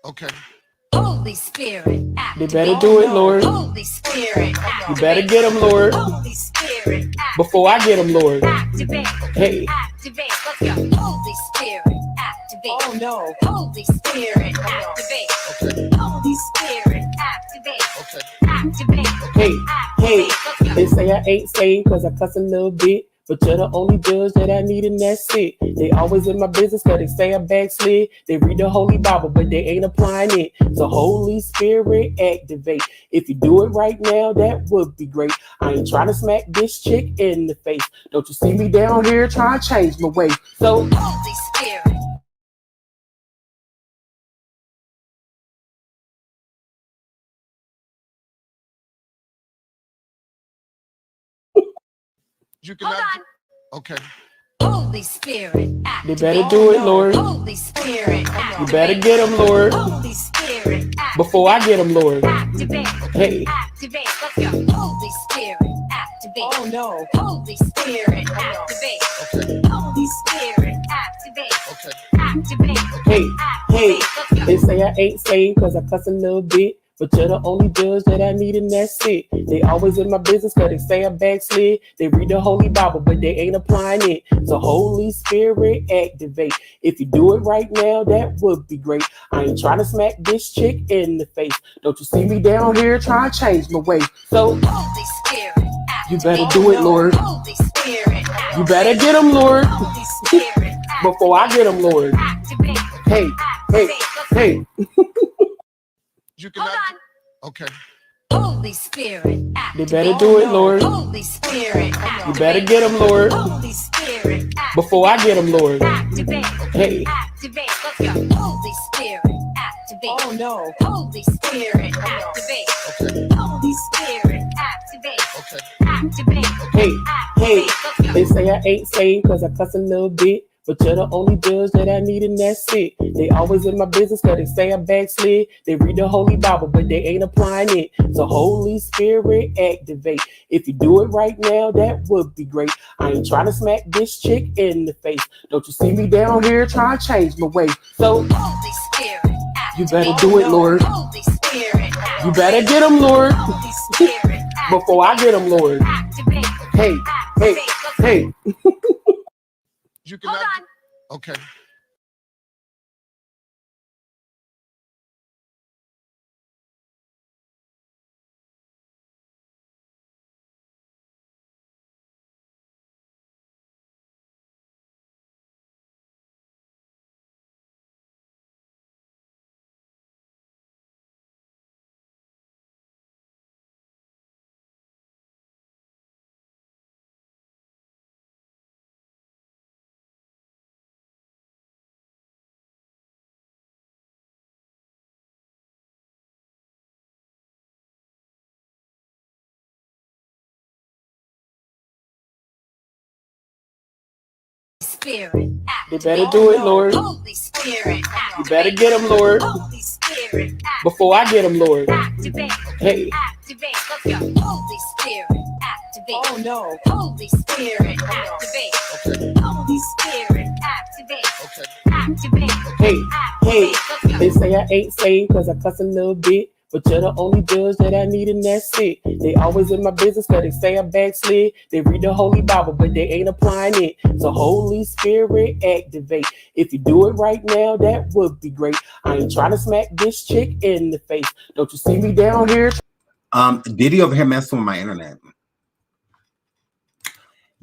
Okay. Holy Spirit, They better do it, Lord. Holy Spirit, You better get them, Lord. Holy Spirit, Before I get them, Lord. activate. Hey. Activate. Let's go. Holy Spirit, activate. Oh no. Holy Spirit, activate. Okay. Holy Spirit, activate. Okay. Activate. Hey, hey, Let's go. they say I ain't saved cause I cuss a little bit. But you're the only judge that I need and that's it. They always in my business cause they say I backslid. They read the Holy Bible but they ain't applying it. So Holy Spirit activate. If you do it right now, that would be great. I ain't trying to smack this chick in the face. Don't you see me down here trying to change my ways. So Holy Spirit. You can. Hold on. Okay. Holy Spirit, they activate. better do it, Lord. Holy Spirit, You activate. better get them, Lord. Holy Spirit, activate. Before I get them, Lord. Activate. Hey. Activate. Let's go. Holy Spirit, activate. Oh no. Holy Spirit, activate. Okay. Holy Spirit, activate. Okay. Activate. Hey, hey, Let's go. they say I ain't saved cause I cuss a little bit. But you're the only judge that I need and that's it. They always in my business cause they say I backslid. They read the Holy Bible but they ain't applying it. So Holy Spirit activate. If you do it right now, that would be great. I ain't trying to smack this chick in the face. Don't you see me down here trying to change my ways. So Holy Spirit, activate. you better do it, Lord. Holy Spirit, activate. You better get them, Lord. Holy Spirit, Before I get them, Lord. activate. Hey, hey, hey. You can. Hold on. Okay. Holy Spirit, They activate. better do it, Lord. Holy Spirit, You activate. better get them, Lord. Holy Spirit, activate. Before I get them, Lord. Activate. Hey. Activate. Let's go. Holy Spirit, activate. Oh no. Holy Spirit, activate. Okay. Holy Spirit, activate. Okay. Activate. Hey, hey, Activate. Let's go. they say I ain't saved cause I cuss a little bit. But you're the only judge that I need and that's it. They always in my business cause they say I backslid. They read the Holy Bible but they ain't applying it. So Holy Spirit activate. If you do it right now, that would be great. I ain't trying to smack this chick in the face. Don't you see me down here trying to change my ways. So Holy Spirit, you activate. better do it, Lord. Holy Spirit, activate. You better get them, Lord. Holy Spirit, Before I get them, Lord. activate. Hey, hey, Activate. Let's go. hey. You can. Hold on. Okay. Spirit, They activate. better do it, Lord. Holy Spirit, You activate. better get them, Lord. Holy Spirit, activate. Before I get them, Lord. Activate. Hey. Activate. Let's go. Holy Spirit, activate. Oh no. Holy Spirit, activate. Okay. Holy Spirit, activate. Okay. Activate. Hey, hey, Activate. Let's go. they say I ain't saved cause I cuss a little bit. But you're the only judge that I need and that's it. They always in my business cause they say I backslid. They read the Holy Bible but they ain't applying it. So Holy Spirit activate. If you do it right now, that would be great. I ain't trying to smack this chick in the face. Don't you see me down here? Diddy over here messing with my internet.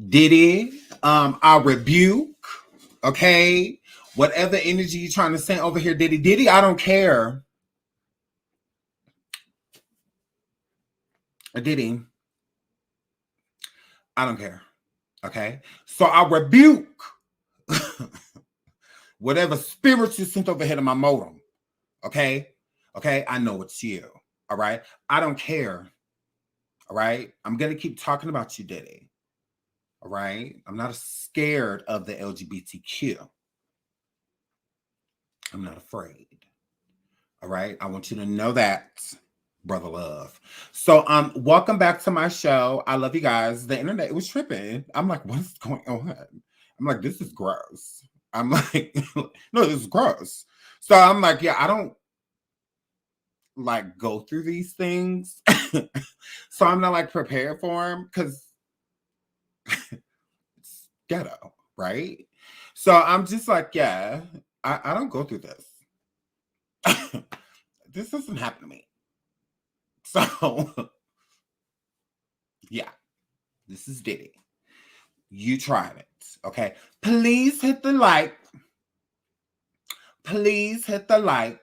Diddy, I rebuke, okay? Whatever energy you're trying to send over here, Diddy, I don't care. Diddy, I don't care, okay? So I rebuke whatever spirits you sent over here to my modem, okay? Okay, I know it's you, all right? I don't care, all right? I'm going to keep talking about you, Diddy, all right? I'm not scared of the LGBTQ. I'm not afraid. All right. I want you to know that, brother love. So welcome back to my show. I love you guys. The internet was tripping. I'm like, what's going on? I'm like, this is gross. I'm like, no, this is gross. So I'm like, yeah, I don't like go through these things. So I'm not like prepared for them because it's ghetto, right? So I'm just like, yeah, I don't go through this. This doesn't happen to me. So yeah, this is Diddy. You tried it, okay? Please hit the like. Please hit the like.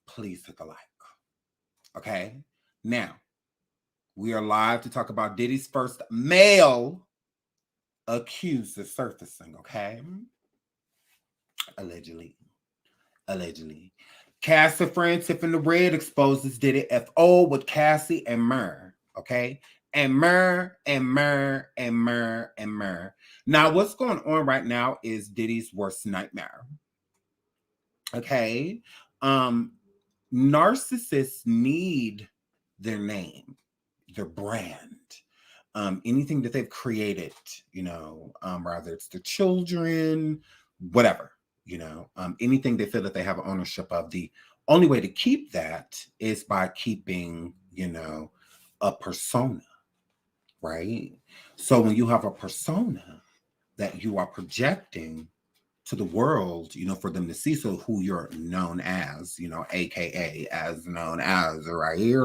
Please hit the like. Okay? Now, we are live to talk about Diddy's first male accuser surfacing, okay? Allegedly. Cassie friend Tiffany Red exposes Diddy FO with Cassie and Myrrh, okay? And Myrrh. Now, what's going on right now is Diddy's worst nightmare. Okay? Narcissists need their name, their brand, anything that they've created, rather it's their children, whatever, anything they feel that they have ownership of. The only way to keep that is by keeping, a persona, right? So when you have a persona that you are projecting to the world, for them to see, so who you're known as, aka as known as, right here,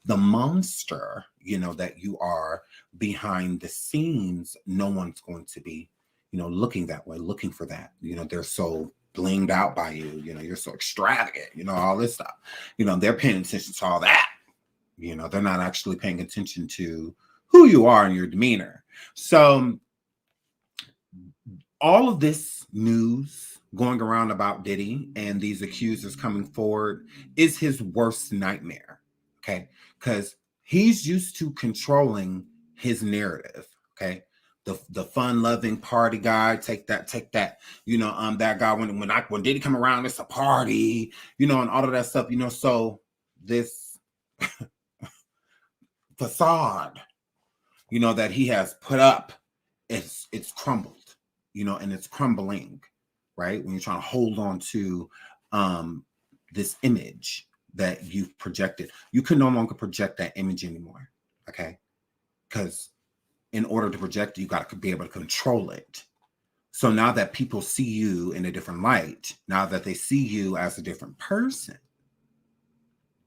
the monster, that you are behind the scenes, no one's going to be, looking that way, looking for that. They're so blinged out by you, you're so extravagant, all this stuff. They're paying attention to all that. They're not actually paying attention to who you are and your demeanor. So all of this news going around about Diddy and these accusers coming forward is his worst nightmare, okay? Because he's used to controlling his narrative, okay? The fun-loving party guy, take that, that guy when Diddy come around, it's a party, and all of that stuff, so this facade, that he has put up, it's crumbled. And it's crumbling, right? When you're trying to hold on to this image that you've projected, you can no longer project that image anymore, okay? Because in order to project it, you got to be able to control it. So now that people see you in a different light, now that they see you as a different person,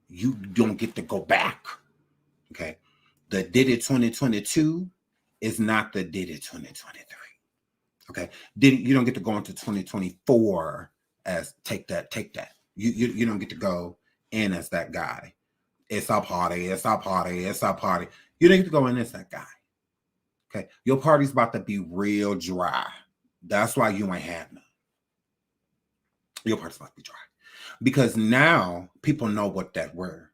you don't get to go back, okay? The Diddy 2022 is not the Diddy 2023. Okay, you don't get to go into 2024 as take that. You don't get to go in as that guy. It's our party. You don't get to go in as that guy. Okay, your party's about to be real dry. That's why you ain't had none. Your party's about to be dry because now people know what that were.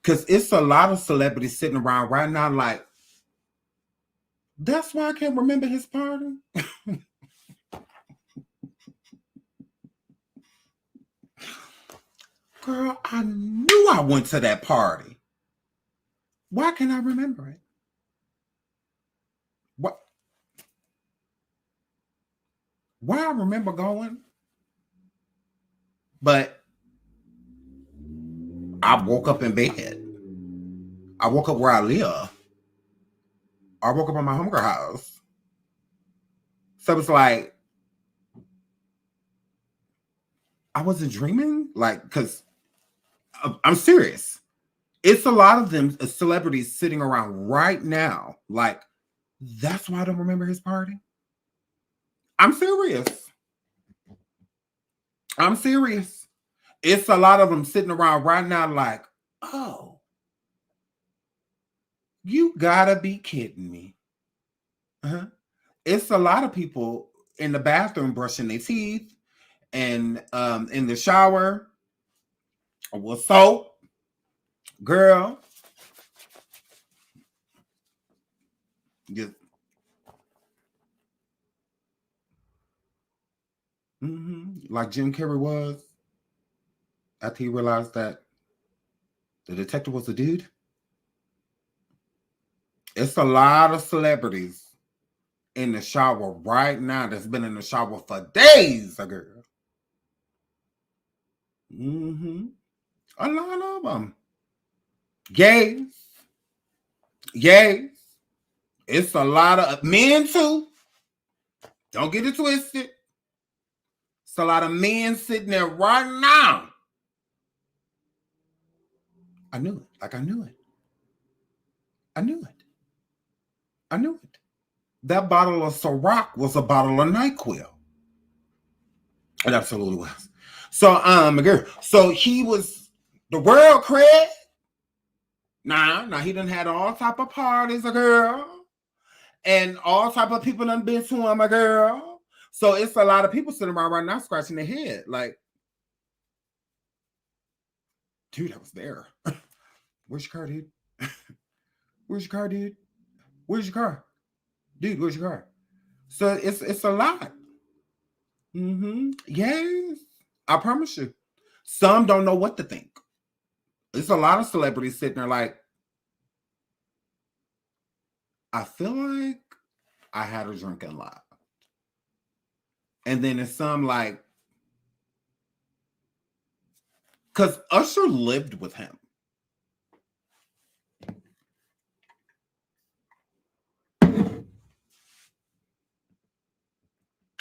Because it's a lot of celebrities sitting around right now like, that's why I can't remember his party. Girl, I knew I went to that party. Why can't I remember it? What? Why I remember going? But I woke up in bed. I woke up where I live. I woke up in my homegirl house. So it's like, I wasn't dreaming? Like, because I'm serious. It's a lot of them celebrities sitting around right now. Like, that's why I don't remember his party. I'm serious. It's a lot of them sitting around right now like, oh, you gotta be kidding me. Uh-huh. It's a lot of people in the bathroom brushing their teeth and in the shower with soap. Girl. Just, like Jim Carrey was after he realized that the detective was a dude. It's a lot of celebrities in the shower right now that's been in the shower for days, girl. A lot of them. Gays. Gays. It's a lot of men too. Don't get it twisted. It's a lot of men sitting there right now. I knew it. Like I knew it. I knew it. I knew it. That bottle of Ciroc was a bottle of NyQuil. It absolutely was. So, girl. So he was the world cred. Nah, he done had all type of parties, a girl. And all type of people done been to him, a girl. So it's a lot of people sitting around right now scratching their head. Like, dude, I was there. Where's your car, dude? Where's your car, dude? Where's your car? Dude, where's your car? So it's a lot. Yes. I promise you. Some don't know what to think. There's a lot of celebrities sitting there like, I feel like I had a drinking lot. And then there's some like, because Usher lived with him.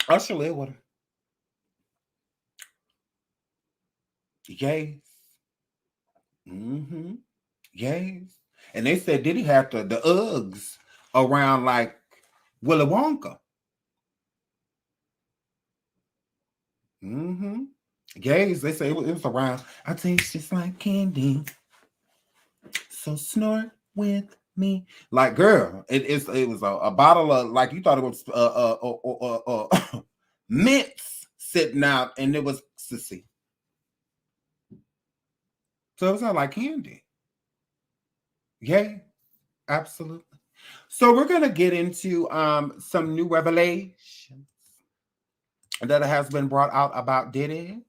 Usher lived with him. Yes. Yes. And they said Diddy had the Uggs around like Willy Wonka. Gays, they say it was around. I taste just like candy. So snort with me. Like, girl, it was a bottle of, like, you thought it was mints sitting out, and it was sissy. So it was not like candy. Yeah, absolutely. So we're gonna get into some new revelations that has been brought out about Diddy.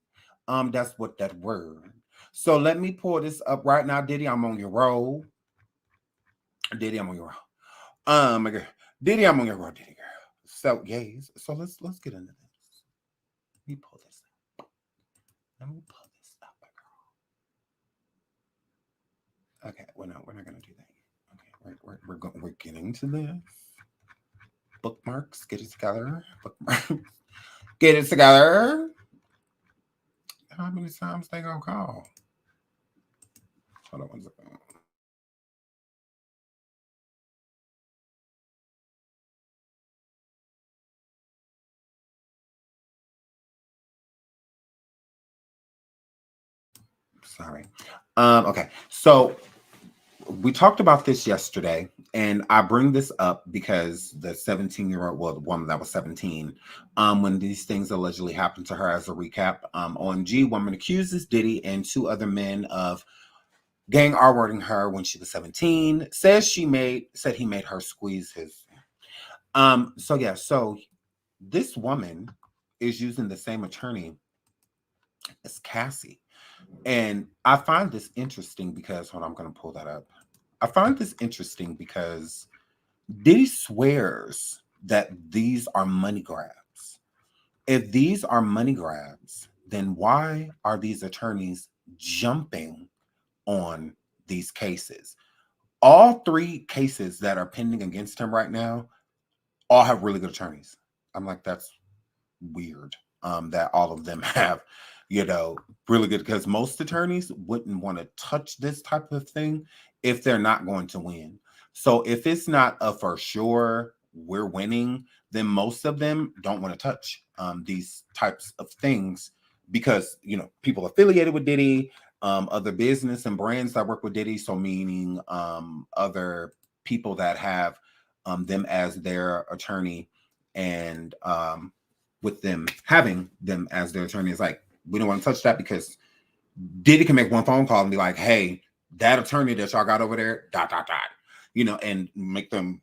That's what that word. So let me pull this up right now, Diddy. I'm on your roll. Diddy, I'm on your roll. My girl. Diddy, I'm on your roll, Diddy girl. So yes. So let's get into this. Let me pull this up. Let me pull this up, girl. Okay, we're not gonna do that. Okay, we're getting to this. Bookmarks, get it together. Bookmarks. Get it together. How many times they gonna call? Hold on one second. Sorry. Okay. So we talked about this yesterday, and I bring this up because the 17-year-old, well, the woman that was 17, when these things allegedly happened to her, as a recap, OMG, woman accuses Diddy and 2 other men of gang R-wording her when she was 17, said he made her squeeze his. So this woman is using the same attorney as Cassie. And I find this interesting because, hold on, I'm going to pull that up. I find this interesting because Diddy swears that these are money grabs. If these are money grabs, then why are these attorneys jumping on these cases? All 3 cases that are pending against him right now all have really good attorneys. I'm like, that's weird that all of them have, really good, because most attorneys wouldn't want to touch this type of thing if they're not going to win. So if it's not a for sure we're winning, then most of them don't want to touch these types of things because, people affiliated with Diddy, other business and brands that work with Diddy, so meaning other people that have them as their attorney, and with them having them as their attorney, is like, we don't want to touch that because Diddy can make one phone call and be like, hey, that attorney that y'all got over there, ... and make them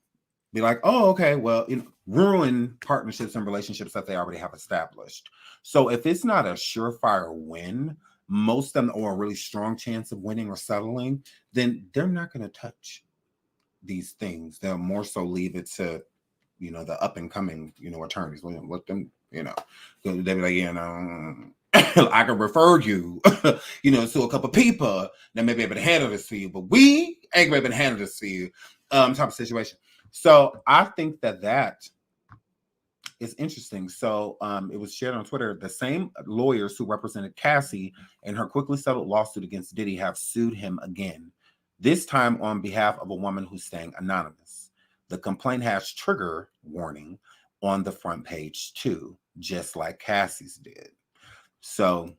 be like, oh, okay, well, ruin partnerships and relationships that they already have established. So if it's not a surefire win, most of them, or a really strong chance of winning or settling, then they're not going to touch these things. They'll more so leave it to, the up and coming, attorneys. Let them, they'll be like, I can refer you, to a couple people that may be able to handle this for you, but we ain't gonna be able to handle this for you, type of situation. So I think that is interesting. So it was shared on Twitter. The same lawyers who represented Cassie in her quickly settled lawsuit against Diddy have sued him again, this time on behalf of a woman who's staying anonymous. The complaint has trigger warning on the front page too, just like Cassie's did. So,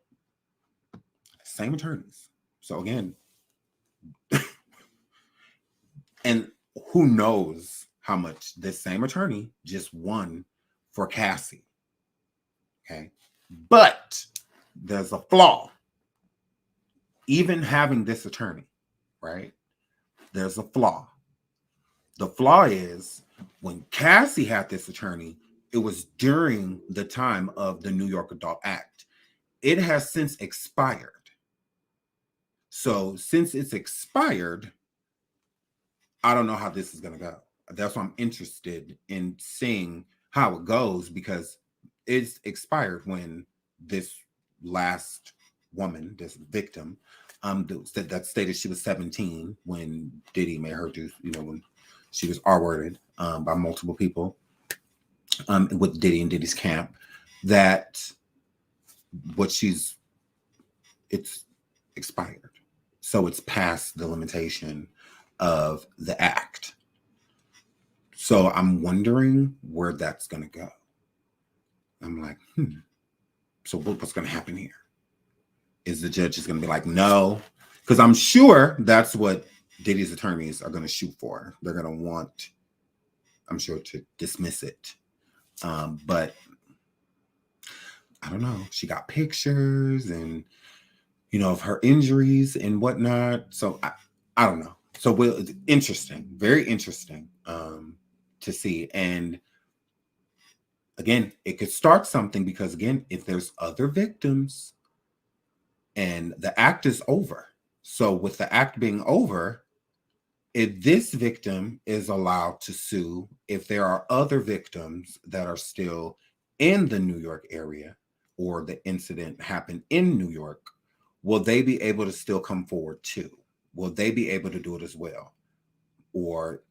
same attorneys. So again, and who knows how much this same attorney just won for Cassie. Okay. But there's a flaw. Even having this attorney, right? There's a flaw. The flaw is when Cassie had this attorney, it was during the time of the New York Adult Act. It has since expired. So since it's expired, I don't know how this is going to go. That's why I'm interested in seeing how it goes, because it's expired when this last woman, this victim, that stated she was 17 when Diddy made her do, when she was R-worded by multiple people with Diddy and Diddy's camp, that it's expired. So it's past the limitation of the act. So I'm wondering where that's going to go. I'm like, so what's going to happen here? Is the judge just going to be like, no? Because I'm sure that's what Diddy's attorneys are going to shoot for. They're going to want, I'm sure, to dismiss it. But I don't know. She got pictures and, of her injuries and whatnot. So I don't know. So it's interesting, very interesting to see. And again, it could start something, because again, if there's other victims and the act is over. So with the act being over, if this victim is allowed to sue, if there are other victims that are still in the New York area, or the incident happened in New York, will they be able to still come forward too? Will they be able to do it as well? Or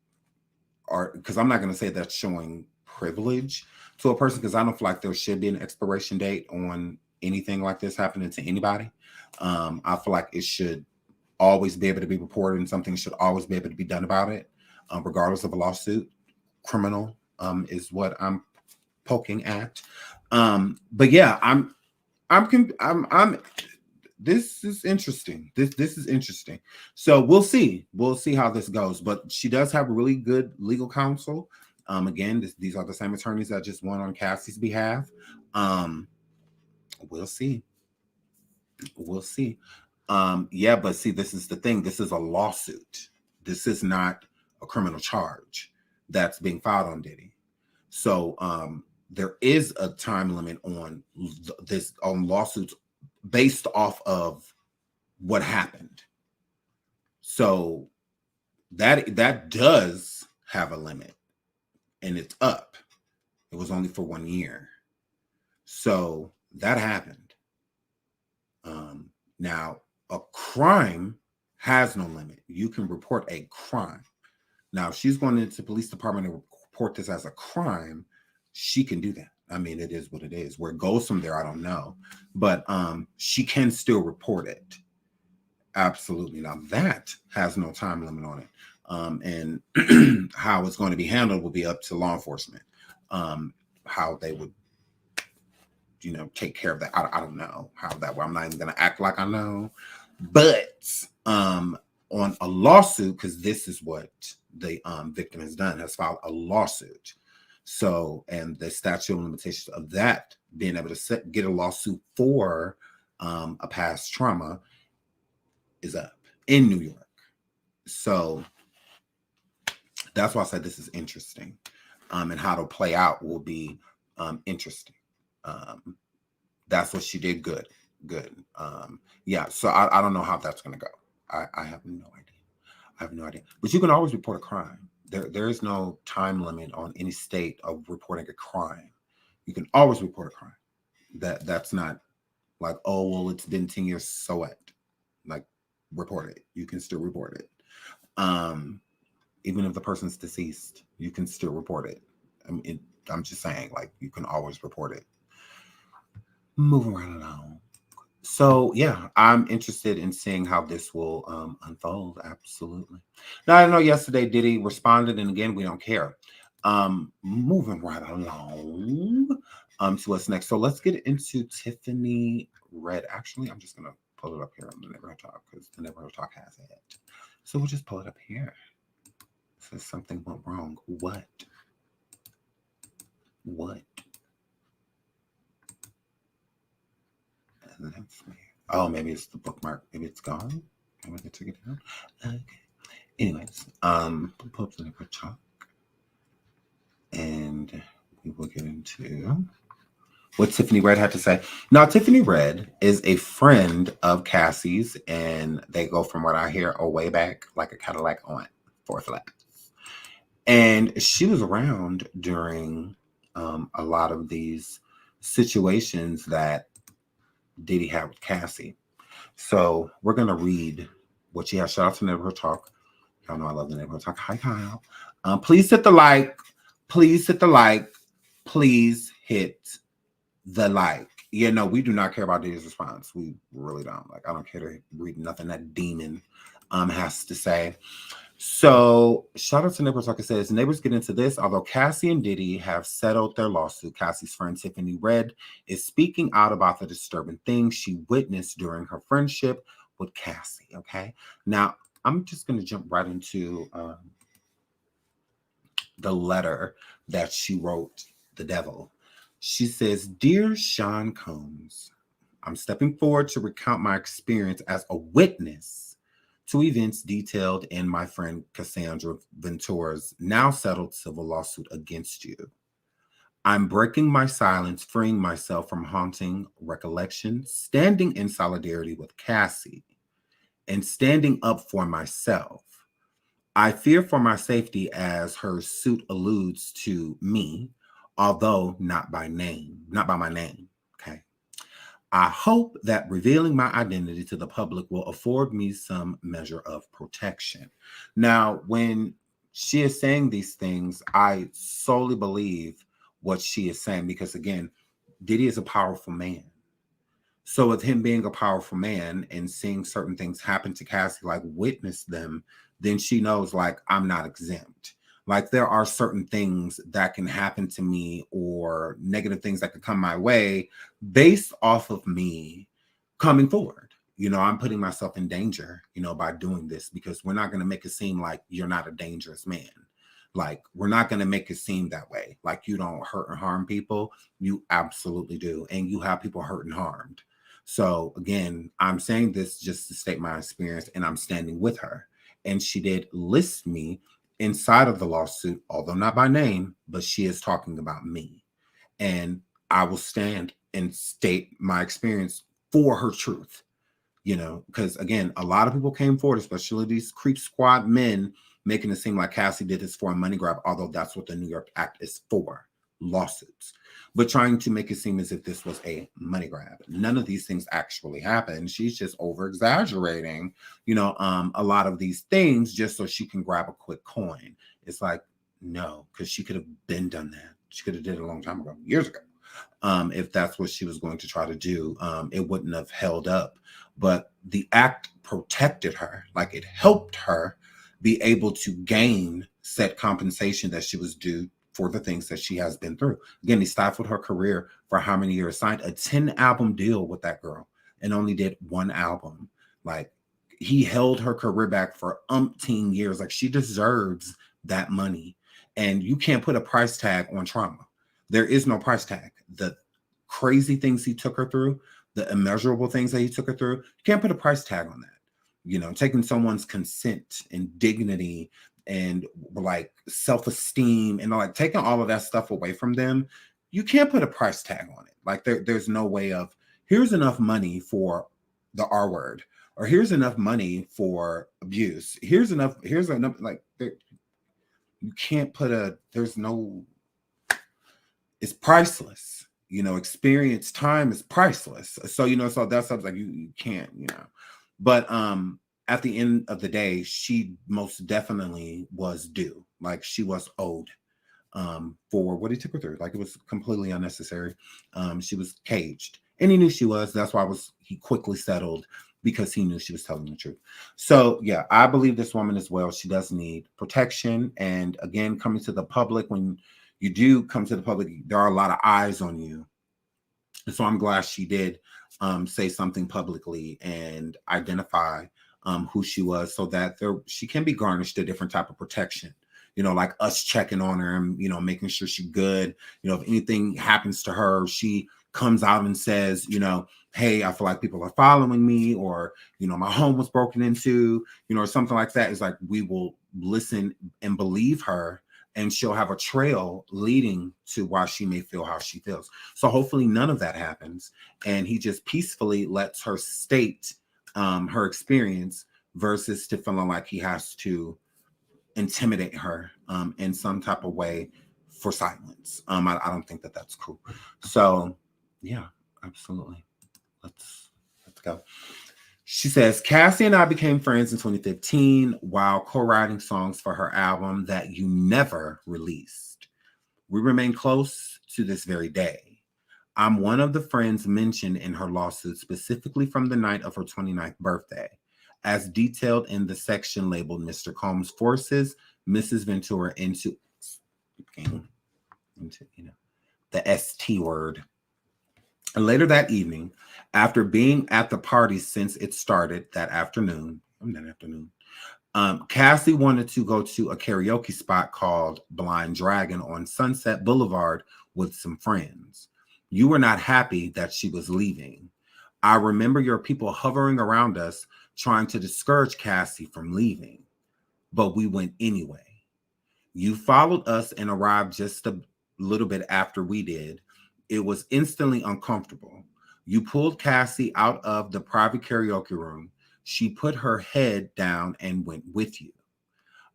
because I'm not going to say that's showing privilege to a person, because I don't feel like there should be an expiration date on anything like this happening to anybody. I feel like it should always be able to be reported, and something should always be able to be done about it, regardless of a lawsuit. Criminal is what I'm poking at. But yeah, I'm this is interesting. This is interesting. So we'll see how this goes. But she does have really good legal counsel. Again, these are the same attorneys that just won on Cassie's behalf. We'll see. Yeah, but see, this is the thing. This is a lawsuit. This is not a criminal charge that's being filed on Diddy. So there is a time limit on lawsuits based off of what happened. So that does have a limit, and it's up. It was only for 1 year. So that happened. Now, a crime has no limit. You can report a crime. Now, if she's going into the police department and report this as a crime, she can do that. I mean, it is what it is. Where it goes from there, I don't know. But she can still report it. Absolutely. Now, that has no time limit on it. And how it's going to be handled will be up to law enforcement. How they would, take care of that. I don't know how that way. I'm not even going to act like I know. But on a lawsuit, because this is what the victim has done, has filed a lawsuit. So, and the statute of limitations of that, being able to get a lawsuit for a past trauma, is up in New York. So that's why I said this is interesting. And how to play out will be interesting. That's what she did. Good. Yeah. So I don't know how that's going to go. I have no idea. But you can always report a crime. There is no time limit on any state of reporting a crime. You can always report a crime. That's not Like, oh, well, it's been 10 years, so what? Like, report it. You can still report it. Even if the person's deceased, you can still report it. I'm just saying, like, you can always report it. Moving right along. So, yeah, I'm interested in seeing how this will unfold. Absolutely. Now, I know yesterday Diddy responded, and again, we don't care. Moving right along to what's next. So let's get into Tiffany Red. Actually, I'm just going to pull it up here on the Neighborhood Talk because the Neighborhood Talk has it. So we'll just pull it up here. Says something went wrong. What? And that's me. Oh, maybe it's the bookmark. Maybe it's gone. Maybe they took it down. Okay. Anyways, pull up the Neighborhood Talk. And we will get into what Tiffany Red had to say. Now, Tiffany Red is a friend of Cassie's, and they go, from what I hear, a way back, like a Cadillac on 4 flats. And she was around during a lot of these situations that Diddy had with Cassie. So we're going to read what she has. Shout out to Neighborhood Talk. Y'all know I love the Neighborhood Talk. Hi, Kyle. Please hit the like. Please hit the like. Please hit the like. Yeah, no, we do not care about Diddy's response. We really don't. Like, I don't care to read nothing that demon has to say. So, shout out to Neighbors. Like I said, neighbors get into this. Although Cassie and Diddy have settled their lawsuit, Cassie's friend Tiffany Red is speaking out about the disturbing things she witnessed during her friendship with Cassie. Okay, now I'm just going to jump right into the letter that she wrote the devil. She says, "Dear Sean Combs, I'm stepping forward to recount my experience as a witness to events detailed in my friend Cassandra Ventura's now settled civil lawsuit against you. I'm breaking my silence, freeing myself from haunting recollections, standing in solidarity with Cassie, and standing up for myself. I fear for my safety as her suit alludes to me, although not by my name. Okay. I hope that revealing my identity to the public will afford me some measure of protection." Now, when she is saying these things, I solely believe what she is saying because, again, Diddy is a powerful man. So with him being a powerful man and seeing certain things happen to Cassie, like witness them, then she knows, like, I'm not exempt. Like, there are certain things that can happen to me or negative things that could come my way based off of me coming forward. You know, I'm putting myself in danger, you know, by doing this because we're not going to make it seem like you're not a dangerous man. Like, we're not going to make it seem that way. Like, you don't hurt and harm people. You absolutely do. And you have people hurt and harmed. So again, I'm saying this just to state my experience, and I'm standing with her. And she did list me inside of the lawsuit, although not by name, but she is talking about me. And I will stand and state my experience for her truth, you know, because again, a lot of people came forward, especially these creep squad men, making it seem like Cassie did this for a money grab, although that's what the New York Act is for, lawsuits, but trying to make it seem as if this was a money grab. None of these things actually happened. She's just over exaggerating, you know, a lot of these things just so she can grab a quick coin. It's like, no, because she could have been done that. She could have did it a long time ago, years ago. If that's what she was going to try to do, it wouldn't have held up. But the act protected her, like it helped her be able to gain said compensation that she was due for the things that she has been through. Again, he stifled her career for how many years? Signed a 10-album deal with that girl and only did 1 album. Like, he held her career back for umpteen years. Like, she deserves that money. And you can't put a price tag on trauma. There is no price tag. The crazy things he took her through, the immeasurable things that he took her through, you can't put a price tag on that. You know, taking someone's consent and dignity and like self-esteem and like taking all of that stuff away from them, you can't put a price tag on it. Like there's no way of, here's enough money for the R word, or here's enough money for abuse. Here's enough, like you can't put it's priceless. experience, time is priceless. So, so that's something like you can't, but at the end of the day, she most definitely was due. Like she was owed for what he took her through. Like it was completely unnecessary. She was caged, and he knew she was. That's why he quickly settled, because he knew she was telling the truth. So yeah, I believe this woman as well. She does need protection. And again, coming to the public, when you do come to the public, there are a lot of eyes on you. And so I'm glad she did say something publicly and identify who she was, so that she can be garnished a different type of protection. Like us checking on her and, making sure she's good. If anything happens to her, she comes out and says, hey, I feel like people are following me, or, my home was broken into, or something like that. It's like, we will listen and believe her, and she'll have a trail leading to why she may feel how she feels. So hopefully none of that happens. And he just peacefully lets her state her experience, versus to feeling like he has to intimidate her in some type of way for silence. I don't think that that's cool. So yeah, absolutely. Let's go. She says, Cassie and I became friends in 2015 while co-writing songs for her album that you never released. We remain close to this very day. I'm one of the friends mentioned in her lawsuit, specifically from the night of her 29th birthday, as detailed in the section labeled Mr. Combs forces Mrs. Ventura into the ST word. And later that evening, after being at the party since it started that afternoon, Cassie wanted to go to a karaoke spot called Blind Dragon on Sunset Boulevard with some friends. You were not happy that she was leaving. I remember your people hovering around us, trying to discourage Cassie from leaving, but we went anyway. You followed us and arrived just a little bit after we did. It was instantly uncomfortable. You pulled Cassie out of the private karaoke room. She put her head down and went with you.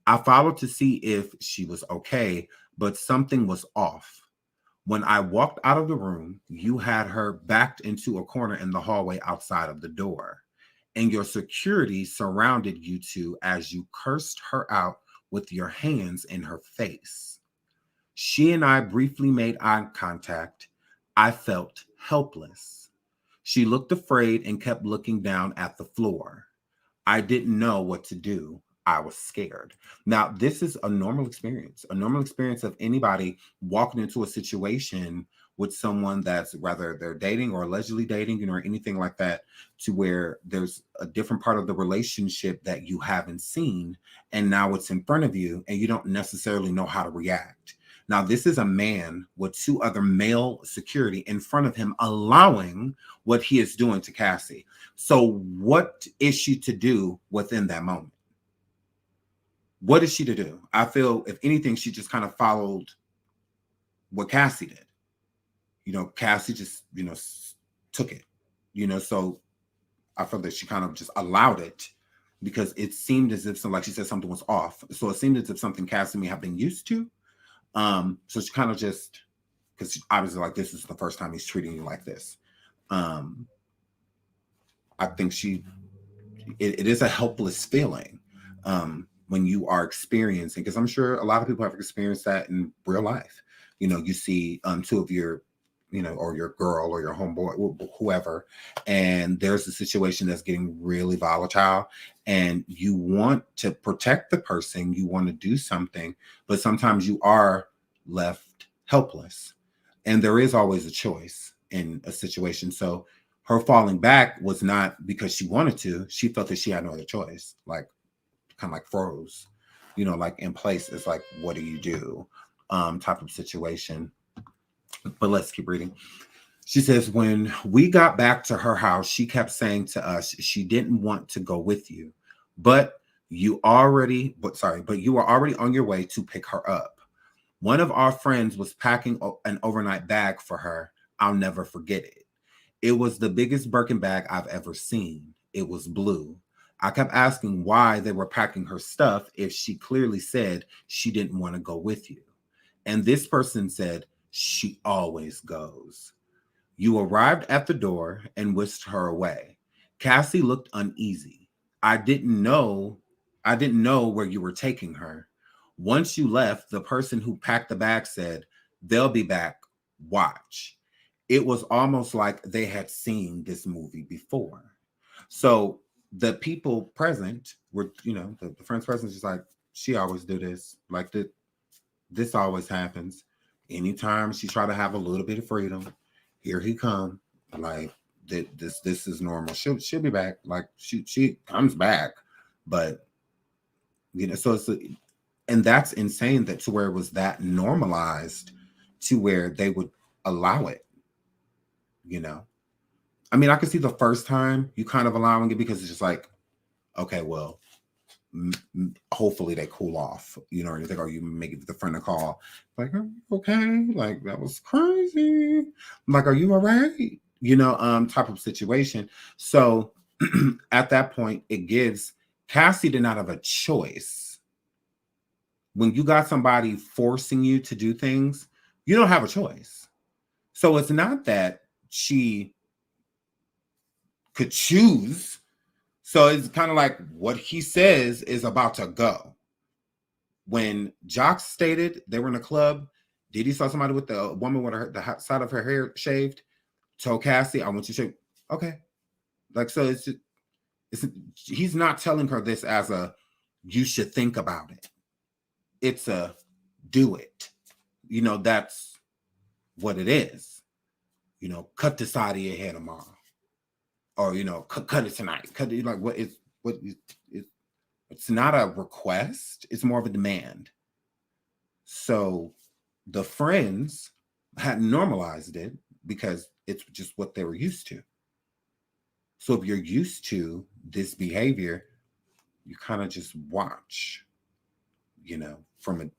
I followed to see if she was okay, but something was off. When I walked out of the room, you had her backed into a corner in the hallway outside of the door, and your security surrounded you two as you cursed her out with your hands in her face. She and I briefly made eye contact. I felt helpless. She looked afraid and kept looking down at the floor. I didn't know what to do. I was scared. Now, this is a normal experience of anybody walking into a situation with someone that's, whether they're dating or allegedly dating, or anything like that, to where there's a different part of the relationship that you haven't seen, and now it's in front of you and you don't necessarily know how to react. Now, this is a man with two other male security in front of him, allowing what he is doing to Cassie. So what is she to do within that moment? What is she to do? I feel, if anything, she just kind of followed what Cassie did. Cassie just, took it, so I felt that she kind of just allowed it, because it seemed as if, like she said, something was off. So it seemed as if something Cassie may have been used to. So she kind of just, because obviously, like, this is the first time he's treating you like this. I think it is a helpless feeling when you are experiencing, because I'm sure a lot of people have experienced that in real life. You see two of your, or your girl or your homeboy, whoever, and there's a situation that's getting really volatile, and you want to protect the person, you want to do something, but sometimes you are left helpless, and there is always a choice in a situation. So her falling back was not because she wanted to. She felt that she had no other choice, like kind of like froze, like in place. It's like, what do you do? Type of situation. But let's keep reading. She says, when we got back to her house, she kept saying to us she didn't want to go with you, but you were already on your way to pick her up. One of our friends was packing an overnight bag for her. I'll never forget it. It was the biggest Birkin bag I've ever seen. It was blue. I kept asking why they were packing her stuff if she clearly said she didn't want to go with you. And this person said, she always goes. You arrived at the door and whisked her away. Cassie looked uneasy. I didn't know where you were taking her. Once you left, the person who packed the bag said, they'll be back. Watch. It was almost like they had seen this movie before. So the people present were, the friends present, just like, she always do this. Like, this always happens. Anytime she try to have a little bit of freedom, here he come. Like, this is normal. She'll be back. Like, she comes back. But, so it's, and that's insane that to where it was that normalized to where they would allow it, I mean, I could see the first time you kind of allowing it because it's just like, okay, well, hopefully they cool off, or anything, or you make the friend a call, like, okay, like, that was crazy. Like, are you all right? Type of situation. So at that point, it gives Cassie did not have a choice. When you got somebody forcing you to do things, you don't have a choice. So it's not that she could choose. So it's kind of like what he says is about to go. When Jock stated they were in a club, Diddy saw somebody with the woman with the side of her hair shaved, told Cassie, I want you to shave. Okay. Like, so he's not telling her this as a, you should think about it. It's a, do it. That's what it is. Cut the side of your hair tomorrow. Or, cut it tonight. Cut it, like, it's not a request. It's more of a demand. So the friends had normalized it because it's just what they were used to. So if you're used to this behavior, you kind of just watch, from a,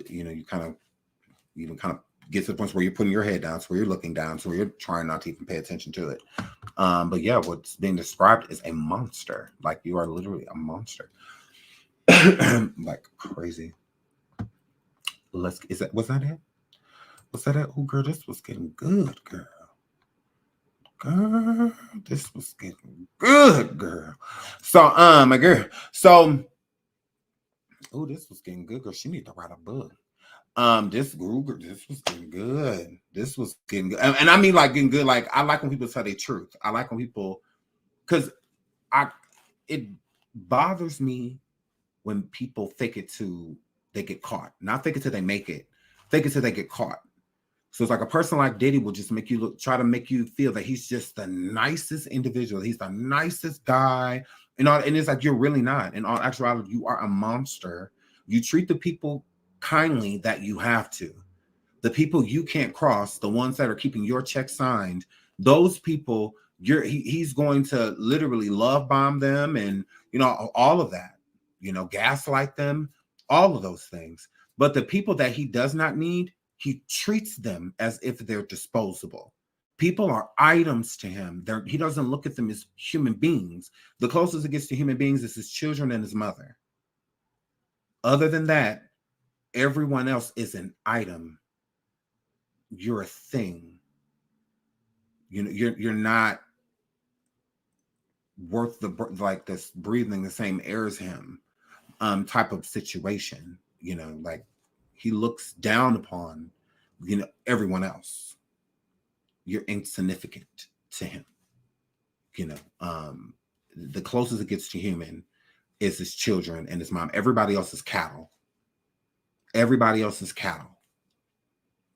you kind of get to the point where you're putting your head down, so where you're looking down, so where you're trying not to even pay attention to it. But yeah, what's being described is a monster. Like, you are literally a monster. Like, crazy. Was that it? Was that it? Oh, girl, this was getting good, girl. Girl, this was getting good, girl. So, my girl. So, oh, this was getting good, girl. She need to write a book. This was getting good. This was getting good. And I mean, like, getting good. Like, I like when people tell their truth. I like when people, because it bothers me when people fake it till they get caught. Not fake it till they make it. Fake it till they get caught. So it's like a person like Diddy will just try to make you feel that he's just the nicest individual. He's the nicest guy. And it's like, you're really not. In all actuality, you are a monster. You treat the people kindly that you have to. The people you can't cross, the ones that are keeping your check signed, those people, he's going to literally love bomb them and, all of that, gaslight them, all of those things. But the people that he does not need, he treats them as if they're disposable. People are items to him. He doesn't look at them as human beings. The closest it gets to human beings is his children and his mother. Other than that, everyone else is an item. You're a thing. You're not worth like this breathing the same air as him type of situation. Like, he looks down upon everyone else. You're insignificant to him. The closest it gets to human is his children and his mom. Everybody else is cattle. Everybody else is cattle.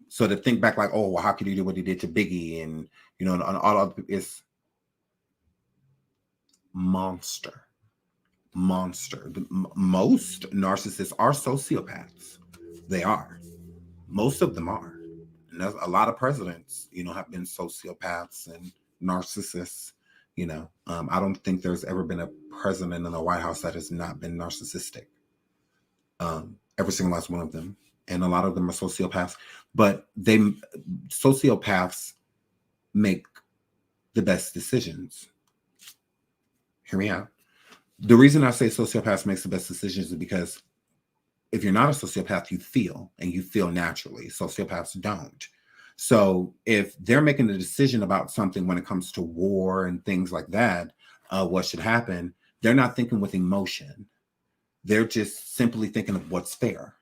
So to think back like, oh, well, how could he do what he did to Biggie and, and all other people, is monster. Most narcissists are sociopaths. They are. Most of them are. And there's a lot of presidents, have been sociopaths and narcissists. I don't think there's ever been a president in the White House that has not been narcissistic. Every single last one of them. And a lot of them are sociopaths. But sociopaths make the best decisions. Hear me out. The reason I say sociopaths makes the best decisions is because if you're not a sociopath, you feel naturally. Sociopaths don't. So if they're making a decision about something when it comes to war and things like that, what should happen, they're not thinking with emotion. They're just simply thinking of what's fair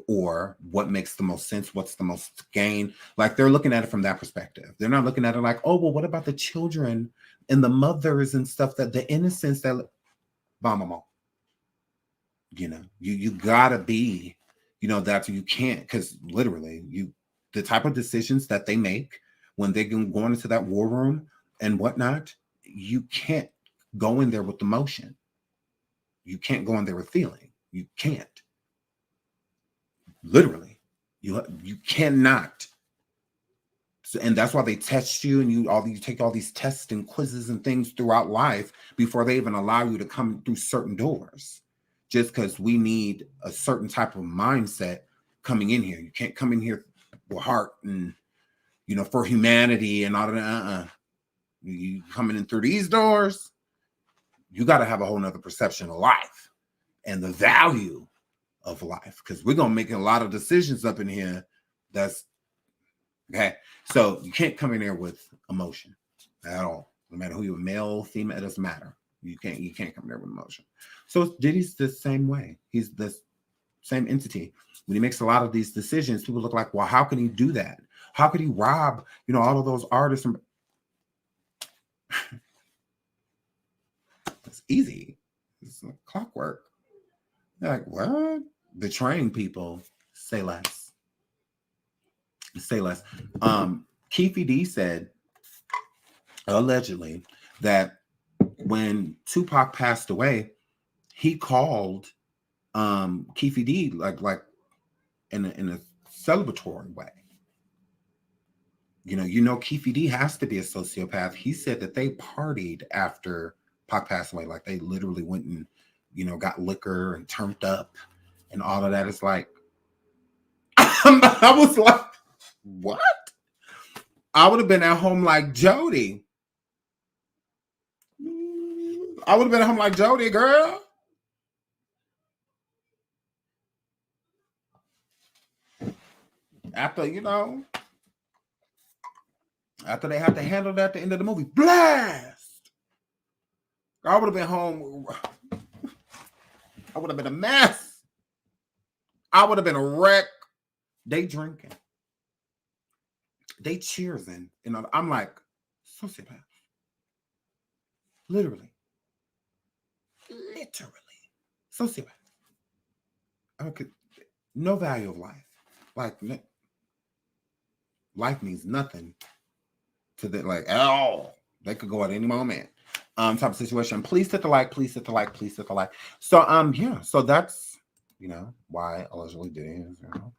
or what makes the most sense, what's the most gain. Like they're looking at it from that perspective. They're not looking at it like, oh, well, what about the children and the mothers and stuff, that the innocence that, mama, you know, you gotta be, you know, that's you can't, because literally the type of decisions that they make when they're going into that war room and whatnot, you can't go in there with emotion. You can't go in there with feeling. You can't. Literally, you cannot. So, and that's why they test you, and you take all these tests and quizzes and things throughout life before they even allow you to come through certain doors. Just because we need a certain type of mindset coming in here. You can't come in here with heart and, you know, for humanity and all of that. You coming in through these doors, you got to have a whole nother perception of life and the value of life, because we're gonna make a lot of decisions up in here. That's okay. So you can't come in there with emotion at all. No matter who you're, male, female, it doesn't matter. You can't come there with emotion. So Diddy's the same way. He's the same entity. When he makes a lot of these decisions, people look like, well, how can he do that? How could he rob, you know, all of those artists? It's easy. It's like clockwork. They're like, what? The trained people say less. Say less. Keefe D said, allegedly, that when Tupac passed away, he called Keefe D like in a celebratory way. You know, Keefe D has to be a sociopath. He said that they partied after Pac passed away. Like they literally went and, you know, got liquor and turned up and all of that. It's like, I was like, what? I would have been at home like Jody. I would have been at home like Jody, girl. After, you know, after they had to handle that at the end of the movie, blast. I would have been home. I would have been a mess. I would have been a wreck. They drinking. They cheersing. You know, I'm like, sociopath. Literally. Sociopath. Okay. No value of life. Like, life means nothing to them. Like, at all. They could go at any moment. Type of situation. Please hit the like. Please hit the like. Please hit the like. So, yeah. So that's, you know, why allegedly Diddy is, you know,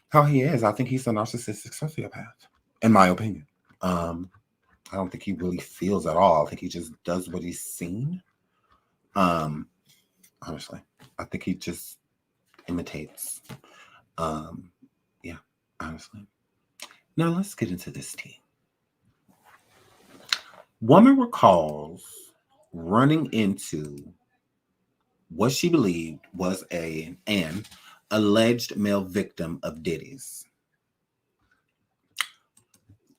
how he is. I think he's a narcissistic sociopath, in my opinion. I don't think he really feels at all. I think he just does what he's seen. Honestly, I think he just imitates. Yeah, honestly. Now let's get into this tea. Woman recalls running into what she believed was an alleged male victim of Diddy's.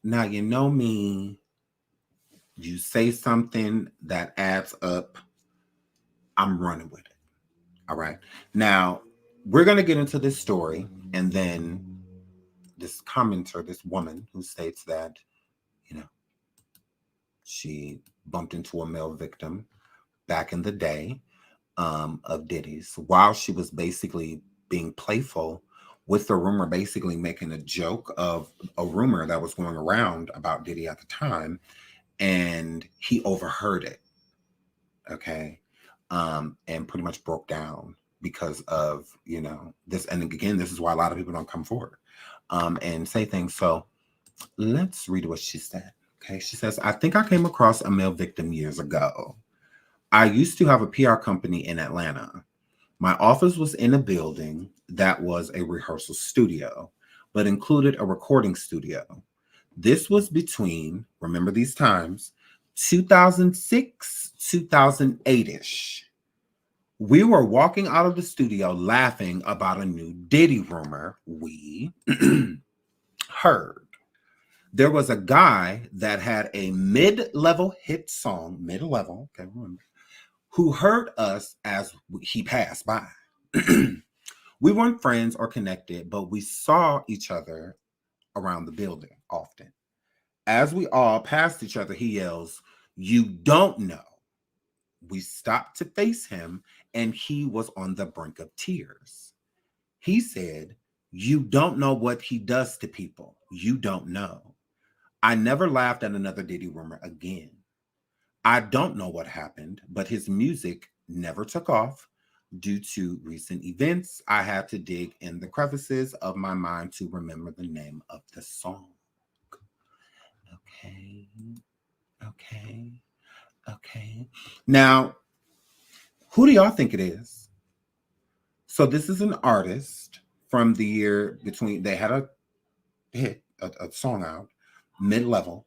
Now, you know me, you say something that adds up, I'm running with it. All right. Now, we're going to get into this story, and then this commenter, this woman who states that, you know, she bumped into a male victim back in the day of Diddy's while she was basically being playful with the rumor, basically making a joke of a rumor that was going around about Diddy at the time, and he overheard it. Okay. And pretty much broke down because of, you know, this. And again, this is why a lot of people don't come forward and say things. So let's read what she said. Okay. She says, I think I came across a male victim years ago. I used to have a PR company in Atlanta. My office was in a building that was a rehearsal studio, but included a recording studio. This was between, remember these times, 2006, 2008-ish. We were walking out of the studio laughing about a new Diddy rumor we heard. There was a guy that had a mid-level hit song, mid-level, okay, remember, who heard us as he passed by. We weren't friends or connected, but we saw each other around the building often. As we all passed each other, he yells, "You don't know." We stopped to face him, and he was on the brink of tears. He said, "You don't know what he does to people. You don't know." I never laughed at another Diddy rumor again. I don't know what happened, but his music never took off. Due to recent events, I had to dig in the crevices of my mind to remember the name of the song. Okay. Now, who do y'all think it is? So this is an artist from the year between, they had a hit, a song out, mid-level.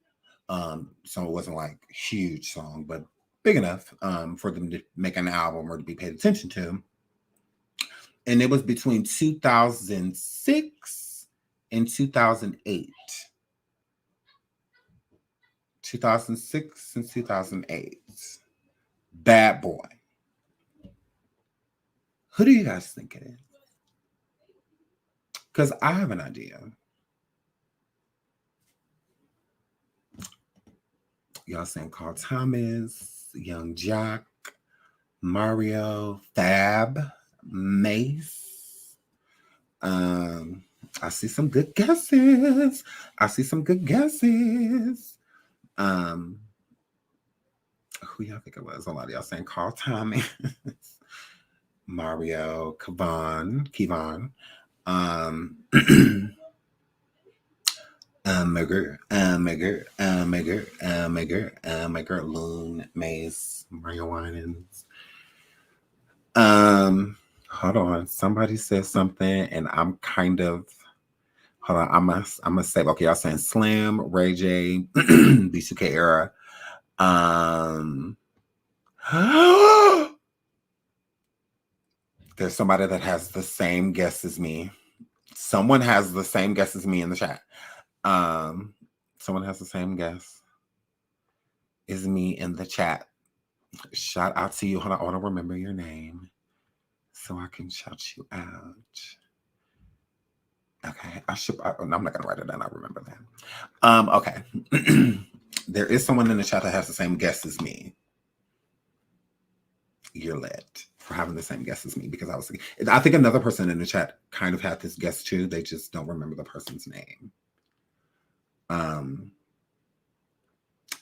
So it wasn't like huge song, but big enough for them to make an album or to be paid attention to. And it was between 2006 and 2008. 2006 and 2008. Bad Boy. Who do you guys think it is? Because I have an idea. Y'all saying Carl Thomas, Young Jock, Mario, Fab, Mace. I see some good guesses. Who y'all think it was? A lot of y'all saying Carl Thomas, Mario, Kevon. My girl, Loon, Mace, Mario Winans. Hold on. Somebody said something, and I'm kind of. Hold on. I'm gonna say. Okay, y'all saying Slim, Ray J, B2K era. There's somebody that has the same guess as me. Someone has the same guess as me in the chat. Someone has the same guess as me in the chat. Shout out to you. Hold on, I want to remember your name so I can shout you out. Okay, I'm not gonna write it down. I remember that. Okay. There is someone in the chat that has the same guess as me. You're lit for having the same guess as me, because I think another person in the chat kind of had this guess too. They just don't remember the person's name.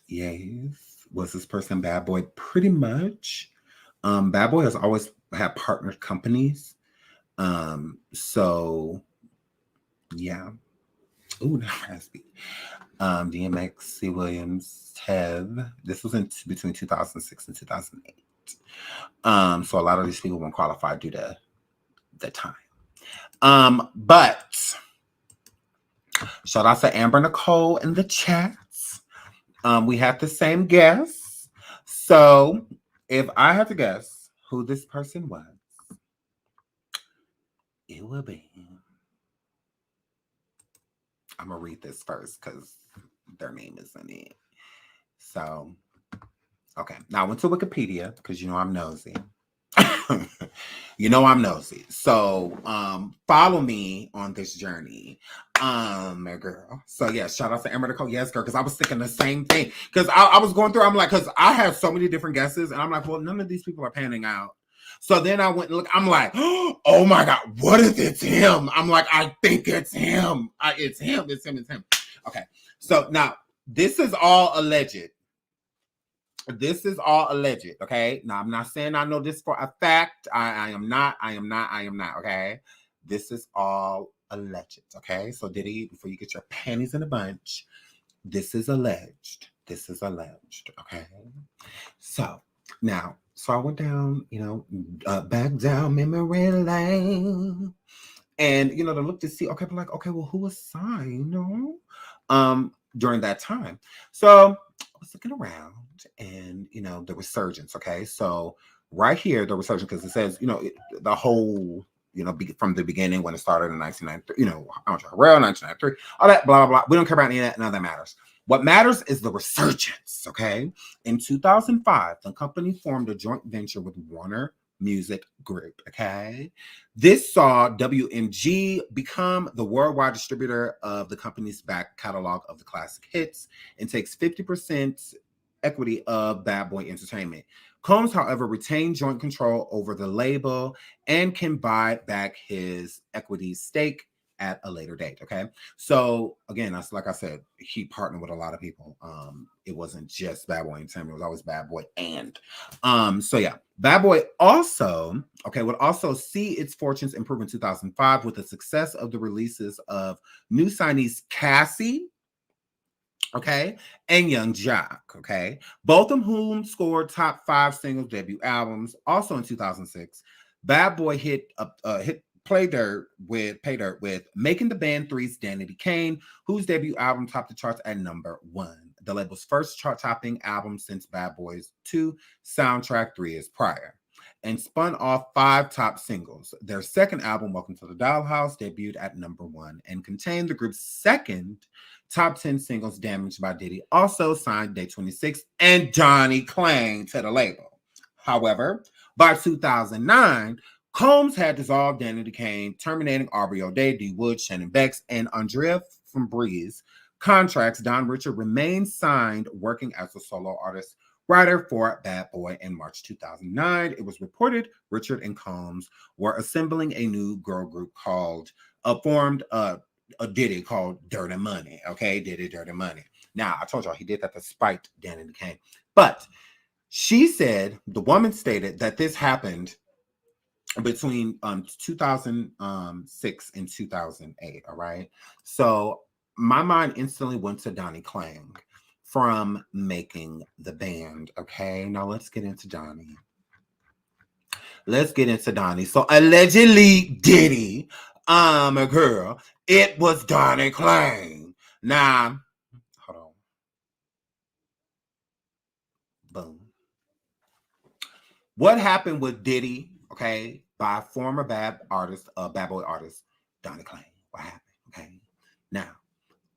Yes. Was this person Bad Boy? Pretty much. Bad Boy has always had partnered companies. So yeah. Ooh, that has me. DMX, C. Williams, Tev. This was in between 2006 and 2008. So a lot of these people won't qualify due to the time. But shout out to Amber Nicole in the chat. We had the same guess. So if I had to guess who this person was, it would be. I'm gonna read this first because their name is in it. So, okay. Now I went to Wikipedia because you know I'm nosy. So follow me on this journey. Girl. So yeah, shout out to Amber Nicole. Yes, girl, because I was thinking the same thing. Because I was going through, I'm like, because I had so many different guesses, and I'm like, well, none of these people are panning out. So then I went and look, I'm like, oh my God, what if it's him? I'm like, I think it's him. It's him. Okay. So now this is all alleged. Okay. Now I'm not saying I know this for a fact. I am not. Okay. This is all alleged. Okay. So Diddy, before you get your panties in a bunch, this is alleged. Okay. So now, I went down, back down memory lane, and to look to see. Okay, but like, okay, well, who was signed? During that time. So I was looking around, and the resurgence. Okay, so right here, the resurgence, because it says the whole from the beginning when it started in 1993, Andre Harrell, 1993, all that, blah, blah, blah. We don't care about any of that. None of that matters. What matters is the resurgence, okay? In 2005, the company formed a joint venture with Warner Music Group, okay? This saw WMG become the worldwide distributor of the company's back catalog of the classic hits and takes 50% equity of Bad Boy Entertainment. Combs, however, retained joint control over the label and can buy back his equity stake at a later date. Okay. So again, that's like I said, he partnered with a lot of people. It wasn't just Bad Boy Entertainment, it was always Bad Boy and. So yeah, Bad Boy also, would also see its fortunes improve in 2005 with the success of the releases of new signees Cassie, okay, and Young Jock, okay, both of whom scored top 5 singles debut albums. Also in 2006, Bad Boy hit Pay Dirt with Making the Band 3's Danny Kane, whose debut album topped the charts at number 1, the label's first chart-topping album since Bad Boys 2 soundtrack 3 years prior, and spun off 5 top singles. Their second album, Welcome to the Dollhouse, debuted at number 1 and contained the group's second top 10 singles, Damaged by Diddy, also signed Day 26 and Donnie Clang to the label. However, by 2009, Combs had dissolved Danny Kane, terminating Aubrey O'Day, D. Wood, Shannon Bex, and Andrea from Breeze contracts. Don Richard remained signed, working as a solo artist writer for Bad Boy. In March 2009, it was reported Richard and Combs were assembling a new girl group formed a Diddy called Dirty Money. Okay, Diddy Dirty Money. Now, I told y'all he did that to spite Danny Kane. But the woman stated that this happened between 2006 and 2008, all right? So my mind instantly went to Donnie Clang from Making the Band, okay? Now let's get into Donnie. So allegedly Diddy, a girl, it was Donnie Clang. Now, hold on. Boom. What happened with Diddy, okay, by former Bad Boy artist, Donnie Clang? What happened, okay? Now,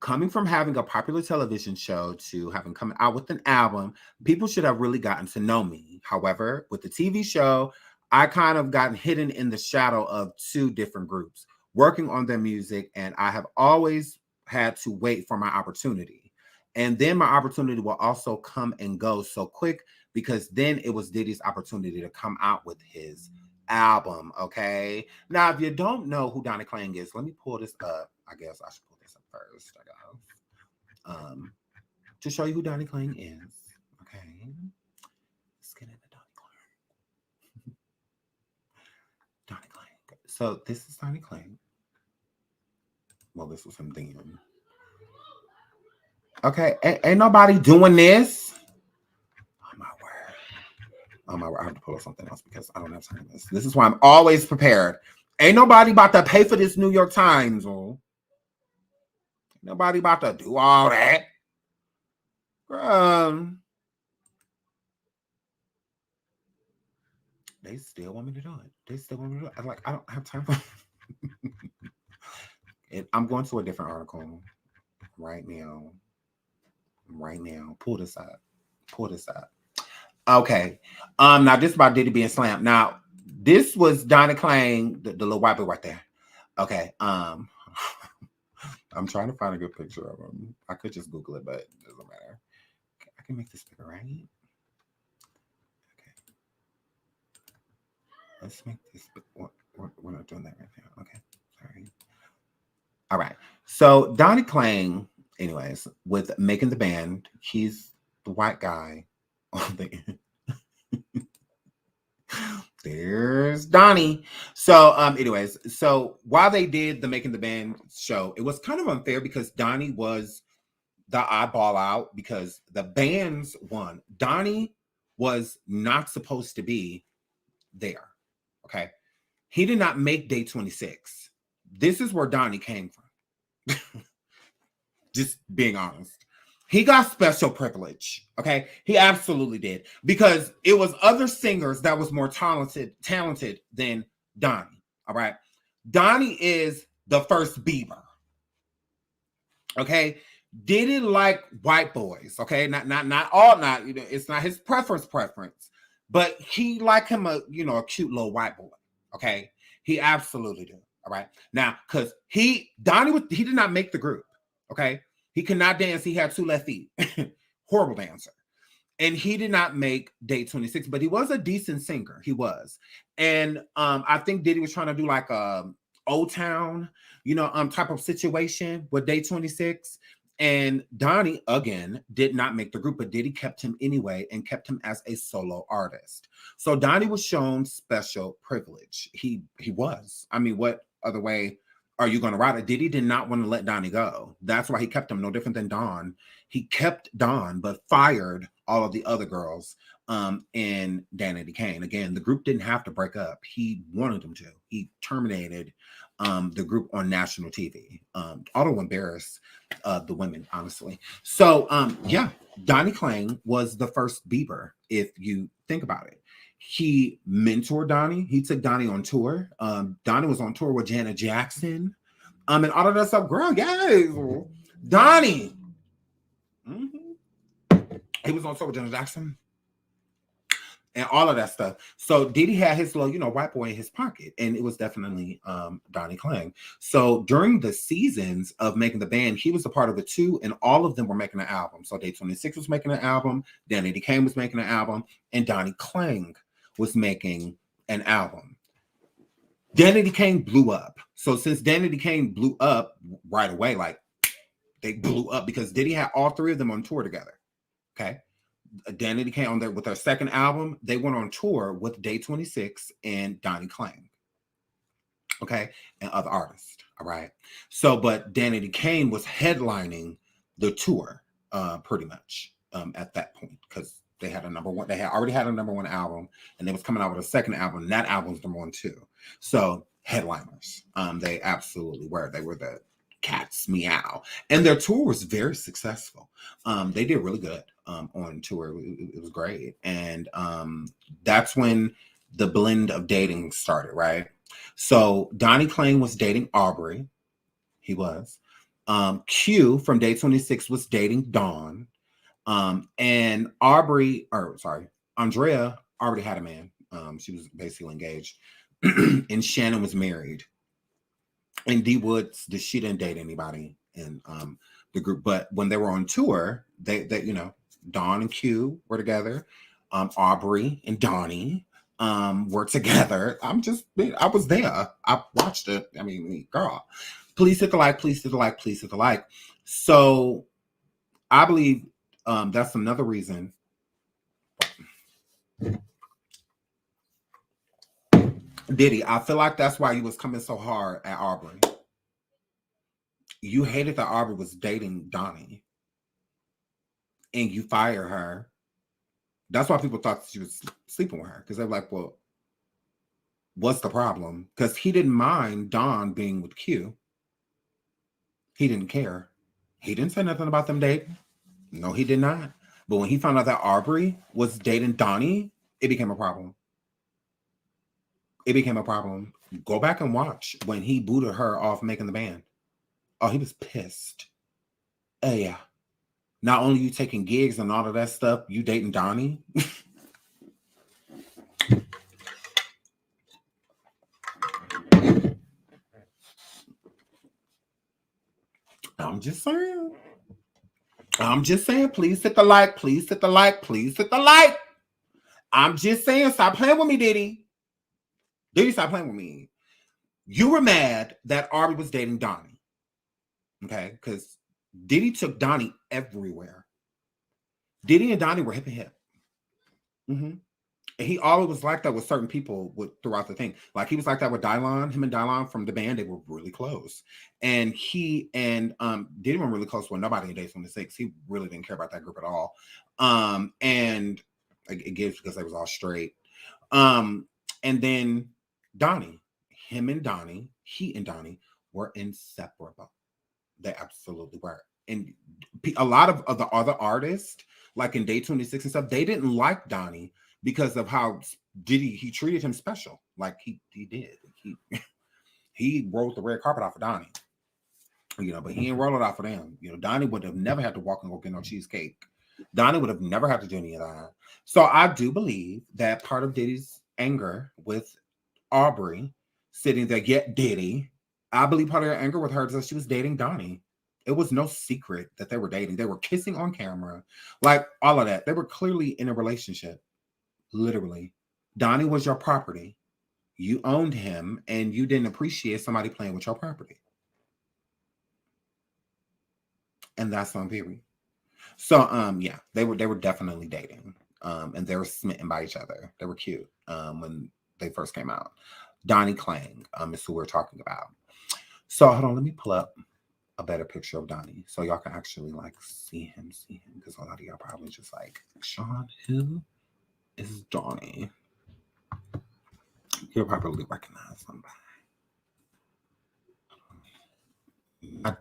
coming from having a popular television show to having come out with an album, people should have really gotten to know me. However, with the TV show, I kind of gotten hidden in the shadow of 2 different groups working on their music, and I have always had to wait for my opportunity. And then my opportunity will also come and go so quick, because then it was Diddy's opportunity to come out with his album, okay? Now, if you don't know who Donnie Clang is, let me pull this up. I guess I should pull this up first, to show you who Donnie Clang is, okay? Let's get into Donnie Clang. Donnie Clang. So this is Donnie Clang. Well, this was him then. Okay, ain't nobody doing this. Oh my word, I have to pull up something else because I don't have time for this. This is why I'm always prepared. Ain't nobody about to pay for this New York Times. Nobody about to do all that. They still want me to do it. I don't have time for it. I'm going to a different article right now. Pull this up. Okay. Now this is about Diddy being slammed. Now, this was Donnie Clang, the little white boy right there. Okay. I'm trying to find a good picture of him. I could just Google it, but it doesn't matter. Okay, I can make this bigger, right? Okay. Let's make this big. We're not doing that right now. Okay. Sorry. All right. So Donnie Clang, anyways, with Making the Band, he's the white guy on the end. There's Donnie. So, anyways, so while they did the Making the Band show, it was kind of unfair because Donnie was the oddball out because the bands won. Donnie was not supposed to be there. Okay. He did not make Day 26. This is where Donnie came from. Just being honest. He got special privilege, okay? He absolutely did. Because it was other singers that was more talented than Donnie, All right. Donnie is the first Bieber. Okay. Diddy like white boys. Okay. Not all, not, you know, it's not his preference, but he like him a cute little white boy. Okay. He absolutely do. All right. Now, because he did not make the group. Okay. He could not dance. He had 2 left feet. Horrible dancer. And he did not make Day 26, but he was a decent singer. He was. And I think Diddy was trying to do like a Old Town, type of situation with Day 26. And Donnie, again, did not make the group, but Diddy kept him anyway and kept him as a solo artist. So Donnie was shown special privilege. He was. I mean, what other way are you going to ride it? Diddy did not want to let Donnie go. That's why he kept him. No different than Dawn. He kept Dawn, but fired all of the other girls in Danity Kane. Again, the group didn't have to break up. He wanted them to. He terminated the group on national TV. Auto embarrassed the women, honestly. So, yeah, Donnie Clang was the first Bieber, if you think about it. He mentored Donnie. He took Donnie on tour. Donnie was on tour with Janet Jackson. And all of that stuff. Girl, yes. Donnie. He was on tour with Janet Jackson. And all of that stuff. So Diddy had his little, white boy in his pocket. And it was definitely Donnie Clang. So during the seasons of making the band, he was a part of it too. And all of them were making an album. So Day 26 was making an album. Danity Kane was making an album. And Donnie Clang was making an album. Danity Kane blew up. So since Danity Kane blew up right away, like they blew up because Diddy had all 3 of them on tour together. Okay. Danity Kane on there with their second album, they went on tour with Day 26 and Donnie Clang. Okay. And other artists. All right. So, but Danity Kane was headlining the tour pretty much at that point because they had already had a number 1 album and they was coming out with a second album. And that album's number 1 too. So headliners, they absolutely were. They were the cats meow. And their tour was very successful. They did really good on tour. It was great. And that's when the blend of dating started, right? So Donnie Clang was dating Aubrey. He was. Q from Day 26 was dating Dawn. And Andrea already had a man. She was basically engaged. And Shannon was married. And D Woods, she didn't date anybody in the group. But when they were on tour, they Dawn and Q were together. Aubrey and Donnie were together. I was there. I watched it. I mean, girl, please hit the like, please hit the like, please hit the like. So I believe that's another reason. Diddy, I feel like that's why you was coming so hard at Aubrey. You hated that Aubrey was dating Donnie. And you fired her. That's why people thought she was sleeping with her. Because they're like, well, what's the problem? Because he didn't mind Dawn being with Q. He didn't care. He didn't say nothing about them dating. No, he did not. But when he found out that Aubrey was dating Donnie, it became a problem. It became a problem. Go back and watch when he booted her off making the band. Oh, he was pissed. Oh, yeah. Not only you taking gigs and all of that stuff, you dating Donnie. I'm just saying. Please hit the like. Please hit the like. Please hit the like. I'm just saying. Stop playing with me, Diddy. Diddy, stop playing with me. You were mad that Aubrey was dating Donnie. Okay? Because Diddy took Donnie everywhere. Diddy and Donnie were hip and hip. And he always was like that with certain people throughout the thing. Like he was like that with Dylon. Him and Dylon from the band, they were really close. And he and Diddy were really close with nobody in Day 26. He really didn't care about that group at all. And it gives because they was all straight. And then Donnie, he and Donnie were inseparable. They absolutely were. And a lot of the other artists, like in Day 26 and stuff, they didn't like Donnie because of how he treated him special. Like he did. He rolled the red carpet off of Donnie. You know, but he didn't roll it off of them. You know, Donnie would have never had to walk and go get no cheesecake. Donnie would have never had to do any of that. So I do believe that part of Diddy's anger with Aubrey sitting there, get Diddy, I believe part of her anger with her is that she was dating Donnie. It was no secret that they were dating. They were kissing on camera, like all of that. They were clearly in a relationship, literally. Donnie was your property. You owned him, and you didn't appreciate somebody playing with your property. And that's on period. So, yeah, they were definitely dating, and they were smitten by each other. They were cute when they first came out. Donnie Clang is who we're talking about. So, hold on, let me pull up a better picture of Donnie so y'all can actually like see him, because a lot of y'all probably just like, Sean, who is Donnie? You'll probably recognize somebody.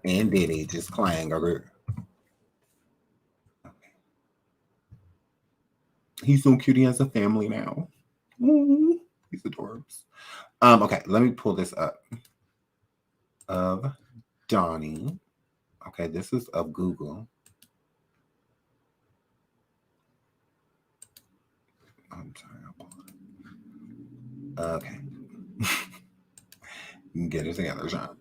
And Diddy, just Clang. Okay. He's so cute. He has a family now. Ooh, he's adorbs. Okay, let me pull this up of Donnie. Okay, this is of Google. I'm sorry. Okay. You can get it together, Sean.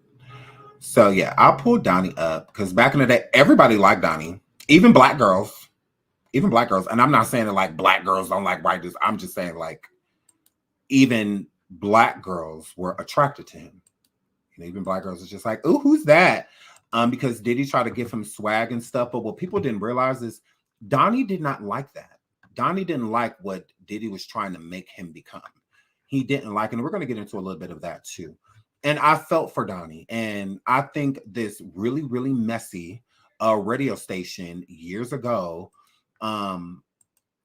So yeah, I'll pull Donnie up because back in the day, everybody liked Donnie, even black girls. And I'm not saying that like black girls don't like white dudes. I'm just saying like even black girls were attracted to him. You know, even black girls are just like, oh, who's that? Because Diddy tried to give him swag and stuff. But what people didn't realize is Donnie did not like that. Donnie didn't like what Diddy was trying to make him become. He didn't like, and we're going to get into a little bit of that too. And I felt for Donnie. And I think this really, really messy radio station years ago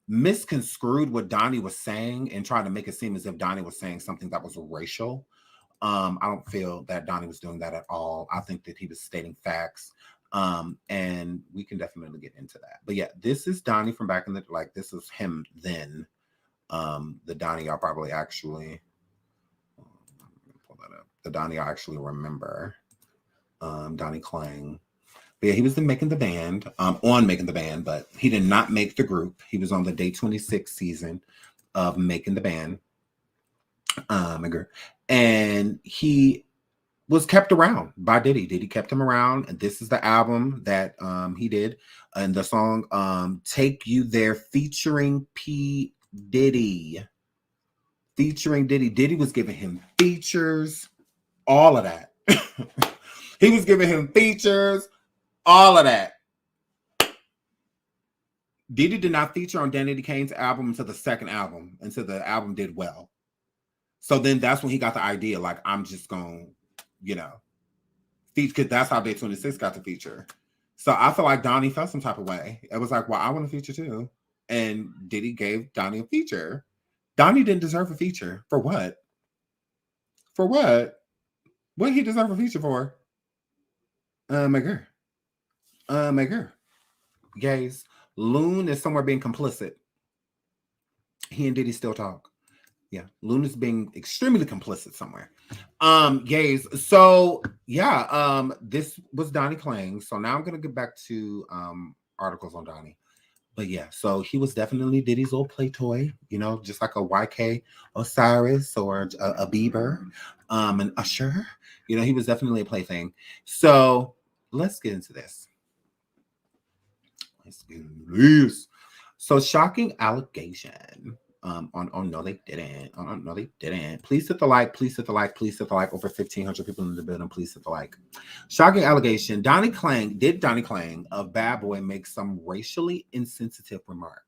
misconstrued what Donnie was saying and tried to make it seem as if Donnie was saying something that was racial. I don't feel that Donnie was doing that at all. I think that he was stating facts. And we can definitely get into that. But yeah, this is Donnie from back in the, like, this is him then. The Donnie y'all probably actually, pull that up. The Donnie I actually remember. Donnie Clang. But yeah, he was making the band, on Making the Band, but he did not make the group. He was on the Day 26 season of Making the Band. And he was kept around by Diddy. Diddy kept him around. And this is the album that he did. And the song Take You There featuring P. Diddy. Featuring Diddy. Diddy was giving him features, all of that. He was giving him features, all of that. Diddy did not feature on Danny Kane's album until the second album, until the album did well. So then that's when he got the idea, like, I'm just going to, you know, feature, because that's how Day 26 got the feature. So I feel like Donnie felt some type of way. It was like, well, I want a feature too. And Diddy gave Donnie a feature. Donnie didn't deserve a feature. For what? For what? What did he deserve a feature for? My girl. Guys, Loon is somewhere being complicit. He and Diddy still talk. Yeah, Loon is being extremely complicit somewhere. Guys, so yeah, this was Donnie Clang. So now I'm gonna get back to articles on Donnie. But yeah, so he was definitely Diddy's old play toy, you know, just like a EXP0SES or a Bieber, an Usher. You know, he was definitely a plaything. So let's get into this. So shocking allegation. No, they didn't. No, they didn't. Please hit the like. Please hit the like. Please hit the like. Over 1,500 people in the building. Please hit the like. Shocking allegation. Donnie Clang of Bad Boy make some racially insensitive remarks?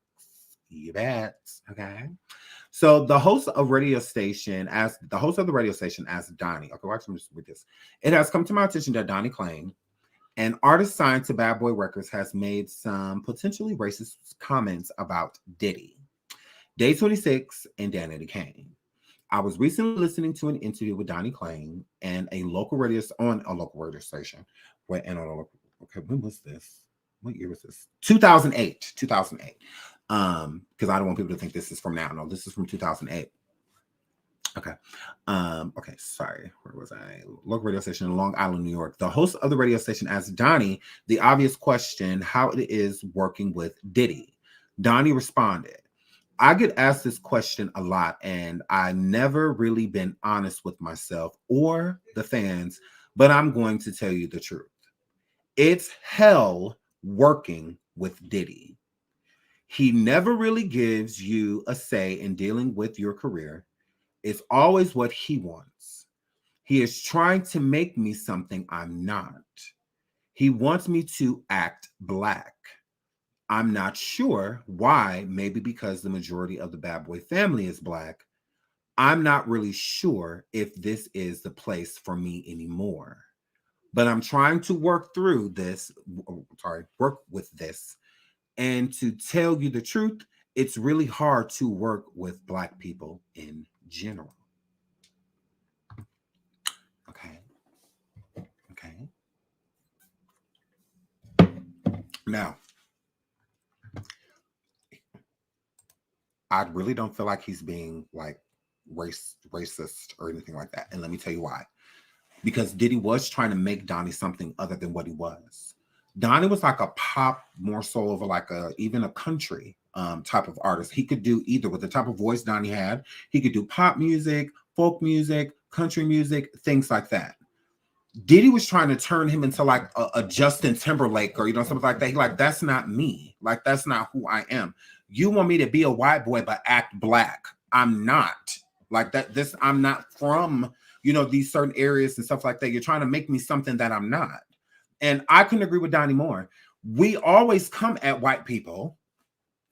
You bet. Okay. So the host of the radio station asked Donnie. Okay, watch me just with this. It has come to my attention that Donnie Clang, an artist signed to Bad Boy Records, has made some potentially racist comments about Diddy, Day 26, and Danny Kane. I was recently listening to an interview with Donnie Clang and on a local radio station. Okay, when was this? What year was this? 2008. Because I don't want people to think this is from now. No, this is from 2008. Okay. Okay, sorry. Where was I? Local radio station in Long Island, New York. The host of the radio station asked Donnie the obvious question, how it is working with Diddy. Donnie responded, I get asked this question a lot, and I never really been honest with myself or the fans, but I'm going to tell you the truth. It's hell working with Diddy. He never really gives you a say in dealing with your career. It's always what he wants. He is trying to make me something I'm not. He wants me to act black. I'm not sure why, maybe because the majority of the Bad Boy family is black. I'm not really sure if this is the place for me anymore. But I'm trying to work through this, work with this. And to tell you the truth, it's really hard to work with black people in general. Okay. Okay. Now, I really don't feel like he's being like racist or anything like that. And let me tell you why. Because Diddy was trying to make Donnie something other than what he was. Donnie was like a pop, more so of like even a country type of artist. He could do either with the type of voice Donnie had. He could do pop music, folk music, country music, things like that. Diddy was trying to turn him into like a Justin Timberlake or, you know, something like that. He like, that's not me. Like, that's not who I am. You want me to be a white boy, but act black. I'm not like that. I'm not from, you know, these certain areas and stuff like that. You're trying to make me something that I'm not. And I couldn't agree with Donnie more. We always come at white people,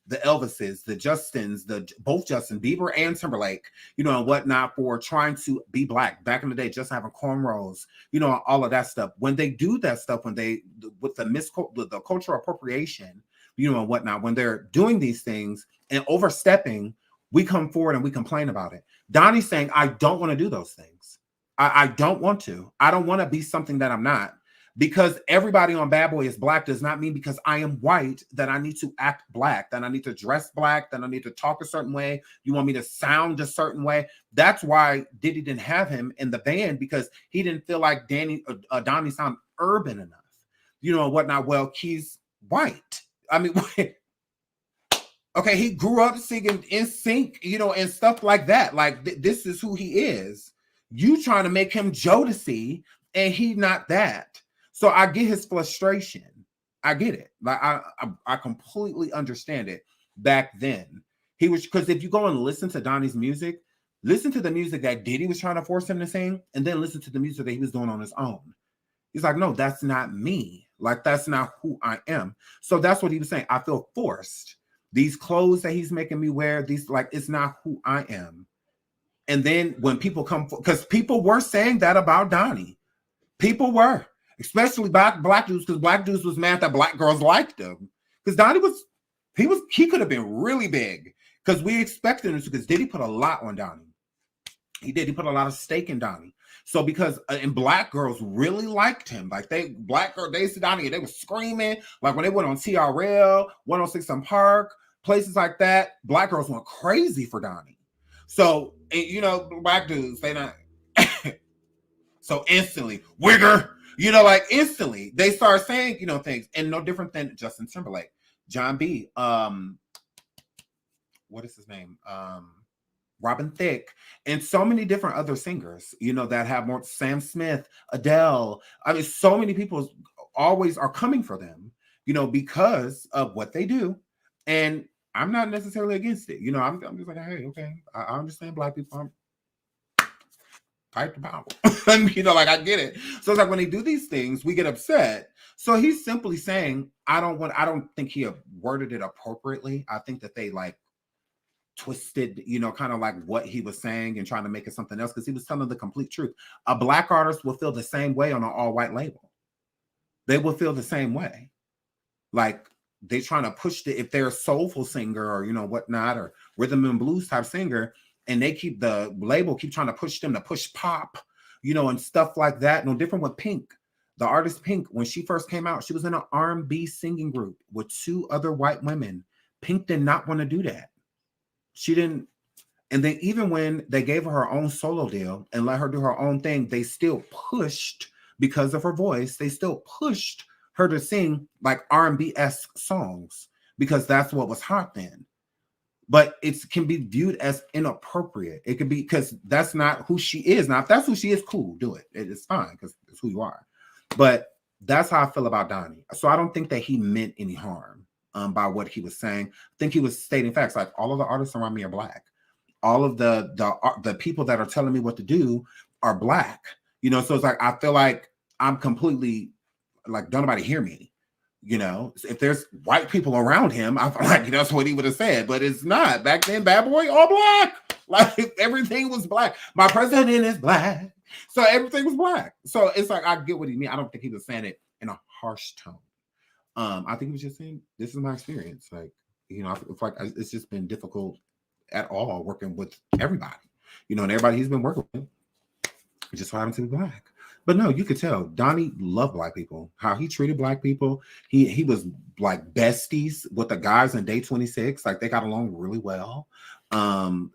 the Elvises, the Justins, both Justin Bieber and Timberlake, you know, and whatnot, for trying to be black. Back in the day, just having cornrows, you know, all of that stuff. When they do that stuff, with the cultural appropriation, you know, and whatnot, when they're doing these things and overstepping, we come forward and we complain about it. Donnie's saying, I don't want to do those things. I don't want to. I don't want to be something that I'm not. Because everybody on Bad Boy is black does not mean because I am white that I need to act black, that I need to dress black, that I need to talk a certain way. You want me to sound a certain way. That's why Diddy didn't have him in the band, because he didn't feel like Donnie sound urban enough, you know, and whatnot. Well, he's white. I mean, okay, he grew up singing NSYNC, you know, and stuff like that. Like, this is who he is. You trying to make him Jodeci, and he not that. So I get his frustration. I get it. Like, I completely understand it. Back then, he was, because if you go and listen to Donnie's music, listen to the music that Diddy was trying to force him to sing, and then listen to the music that he was doing on his own. He's like, no, that's not me. Like, that's not who I am. So that's what he was saying. I feel forced. These clothes that he's making me wear, these, like, it's not who I am. And then when people come, because people were saying that about Donnie. People were. Especially black dudes, because black dudes was mad that black girls liked him. Because Donnie he could have been really big, because we expected him to, because Diddy put a lot on Donnie. He put a lot of stake in Donnie. So because, and black girls really liked him. Like, they see Donnie and they were screaming. Like, when they went on TRL, 106 and Park, places like that, black girls went crazy for Donnie. So, you know, black dudes, they not. So instantly, wigger. You know, like, instantly they start saying, you know, things, and no different than Justin Timberlake, John B. What is his name? Robin Thicke, and so many different other singers, you know, that have more, Sam Smith, Adele. I mean, so many people always are coming for them, you know, because of what they do. And I'm not necessarily against it. You know, I'm just like, hey, okay, I understand black people. Fight the power. You know, like, I get it. So it's like, when they do these things, we get upset. So he's simply saying, I don't think he worded it appropriately. I think that they like twisted, you know, kind of like what he was saying and trying to make it something else, because he was telling the complete truth. A black artist will feel the same way on an all-white label. They will feel the same way. Like, they're trying to push if they're a soulful singer or, you know, whatnot, or rhythm and blues type singer, and the label keep trying to push them to push pop, you know, and stuff like that. No different with Pink. The artist Pink, when she first came out, she was in an R&B singing group with 2 other white women. Pink did not want to do that. She didn't. And then even when they gave her her own solo deal and let her do her own thing, they still pushed, because of her voice, they still pushed her to sing like R&B-esque songs because that's what was hot then. But it can be viewed as inappropriate. It could be because that's not who she is. Now, if that's who she is, cool, do it. It's fine because it's who you are. But that's how I feel about Donnie. So I don't think that he meant any harm by what he was saying. I think he was stating facts. Like, all of the artists around me are Black. All of the people that are telling me what to do are Black. You know, so it's like, I feel like I'm completely like, don't nobody hear me. You know, if there's white people around him, I feel like that's what he would have said, but it's not. Back then, Bad Boy, all Black. Like, everything was Black. My president is Black. So everything was Black. So it's like, I get what he mean. I don't think he was saying it in a harsh tone. I think he was just saying, this is my experience. Like, you know, I feel like it's just been difficult at all working with everybody. You know, and everybody he's been working with, it just so happens to be Black. But no, you could tell Donnie loved Black people. How he treated Black people. He was like besties with the guys in Day 26. Like, they got along really well.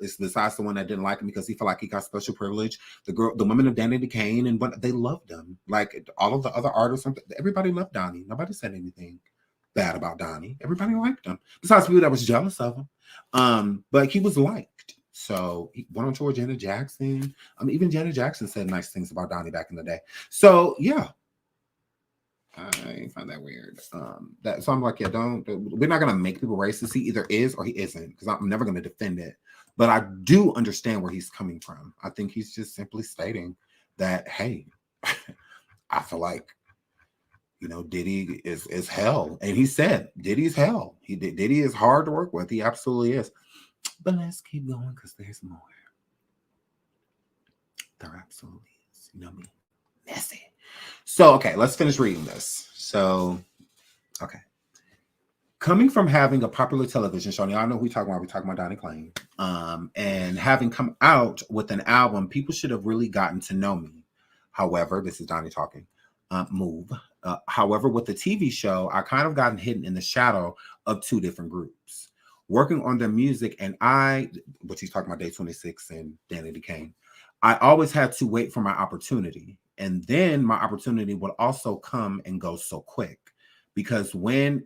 It's besides the one that didn't like him because he felt like he got special privilege. The women of Danny Kane, and what they loved him. Like, all of the other artists, everybody loved Donnie. Nobody said anything bad about Donnie. Everybody liked him. Besides people that was jealous of him. But he was liked. So he went on tour with Janet Jackson. Even Janet Jackson said nice things about Donnie back in the day. So yeah, I find that weird. So I'm like, yeah, we're not gonna make people racist. He either is or he isn't, because I'm never gonna defend it. But I do understand where he's coming from. I think he's just simply stating that, hey, I feel like, you know, Diddy is hell, and he said Diddy's hell. Diddy is hard to work with. He absolutely is. But let's keep going because there's more. There absolutely is. You know me. Messy. So, okay, let's finish reading this. So, okay. Coming from having a popular television show, y'all know who we're talking about Donnie Clang. And having come out with an album, people should have really gotten to know me. However, this is Donnie talking. Move. However, with the TV show, I kind of gotten hidden in the shadow of two different groups. Working on their music, and which he's talking about Day 26 and Danny Kane, I always had to wait for my opportunity. And then my opportunity would also come and go so quick. Because then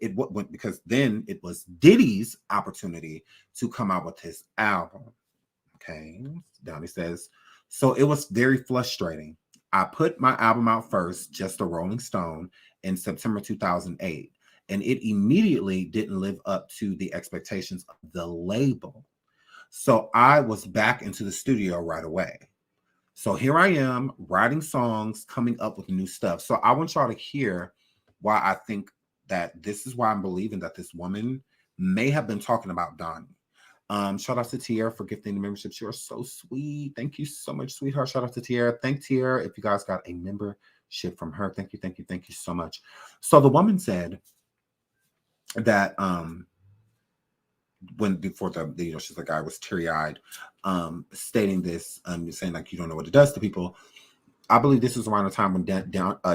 it was Diddy's opportunity to come out with his album. Okay, Donnie says, so it was very frustrating. I put my album out first, just a Rolling Stone, in September 2008. And it immediately didn't live up to the expectations of the label. So I was back into the studio right away. So here I am writing songs, coming up with new stuff. So I want y'all to hear why I think that this is why I'm believing that this woman may have been talking about Donnie. Shout out to Tierra for gifting the membership. You are so sweet. Thank you so much, sweetheart. Shout out to Tierra. Thank Tierra if you guys got a membership from her. Thank you so much. So the woman said that before she's like, I was teary-eyed stating this, saying like, you don't know what it does to people. I believe this was around the time when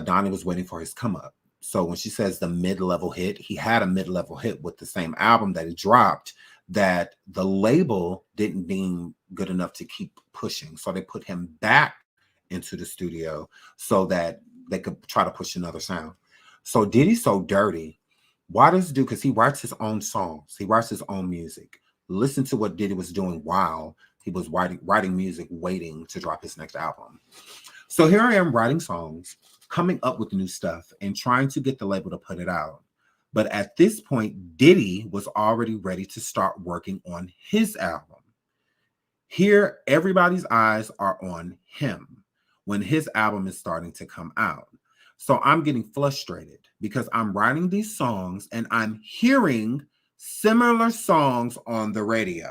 Donnie was waiting for his come up. So when she says the mid-level hit, he had a mid-level hit with the same album that he dropped that the label didn't deem good enough to keep pushing. So they put him back into the studio so that they could try to push another sound. So Diddy's so dirty. Why does do? Because he writes his own songs. He writes his own music. Listen to what Diddy was doing while he was writing music, waiting to drop his next album. So here I am writing songs, coming up with new stuff, and trying to get the label to put it out. But at this point, Diddy was already ready to start working on his album. Here, everybody's eyes are on him when his album is starting to come out. So I'm getting frustrated because I'm writing these songs and I'm hearing similar songs on the radio.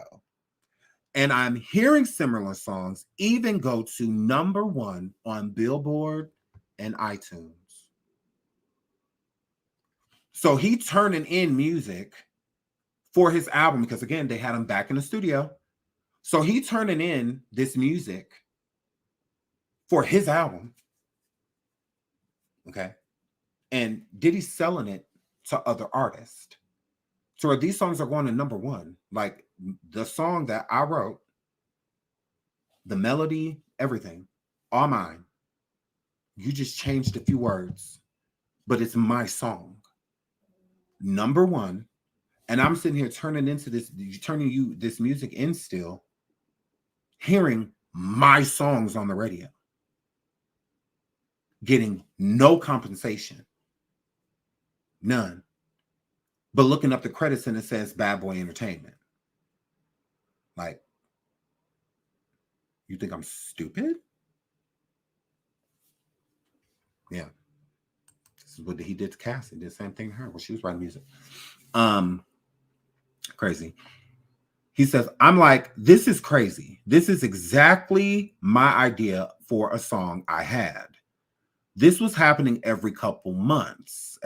And I'm hearing similar songs even go to #1 on Billboard and iTunes. So he turning in music for his album because, again, they had him back in the studio. So he turning in this music for his album. Okay. And Diddy's selling it to other artists. So these songs are going to #1. Like the song that I wrote the melody, everything, all mine. You just changed a few words, but it's my song. Number one. And I'm sitting here turning you this music in still, hearing my songs on the radio, getting no compensation, none, but looking up the credits and it says Bad Boy Entertainment. Like, you think I'm stupid? Yeah. This is what he did to Cassie. Did the same thing to her when she was writing music. Crazy. He says, I'm like, this is crazy. This is exactly my idea for a song I had. This was happening every couple of months.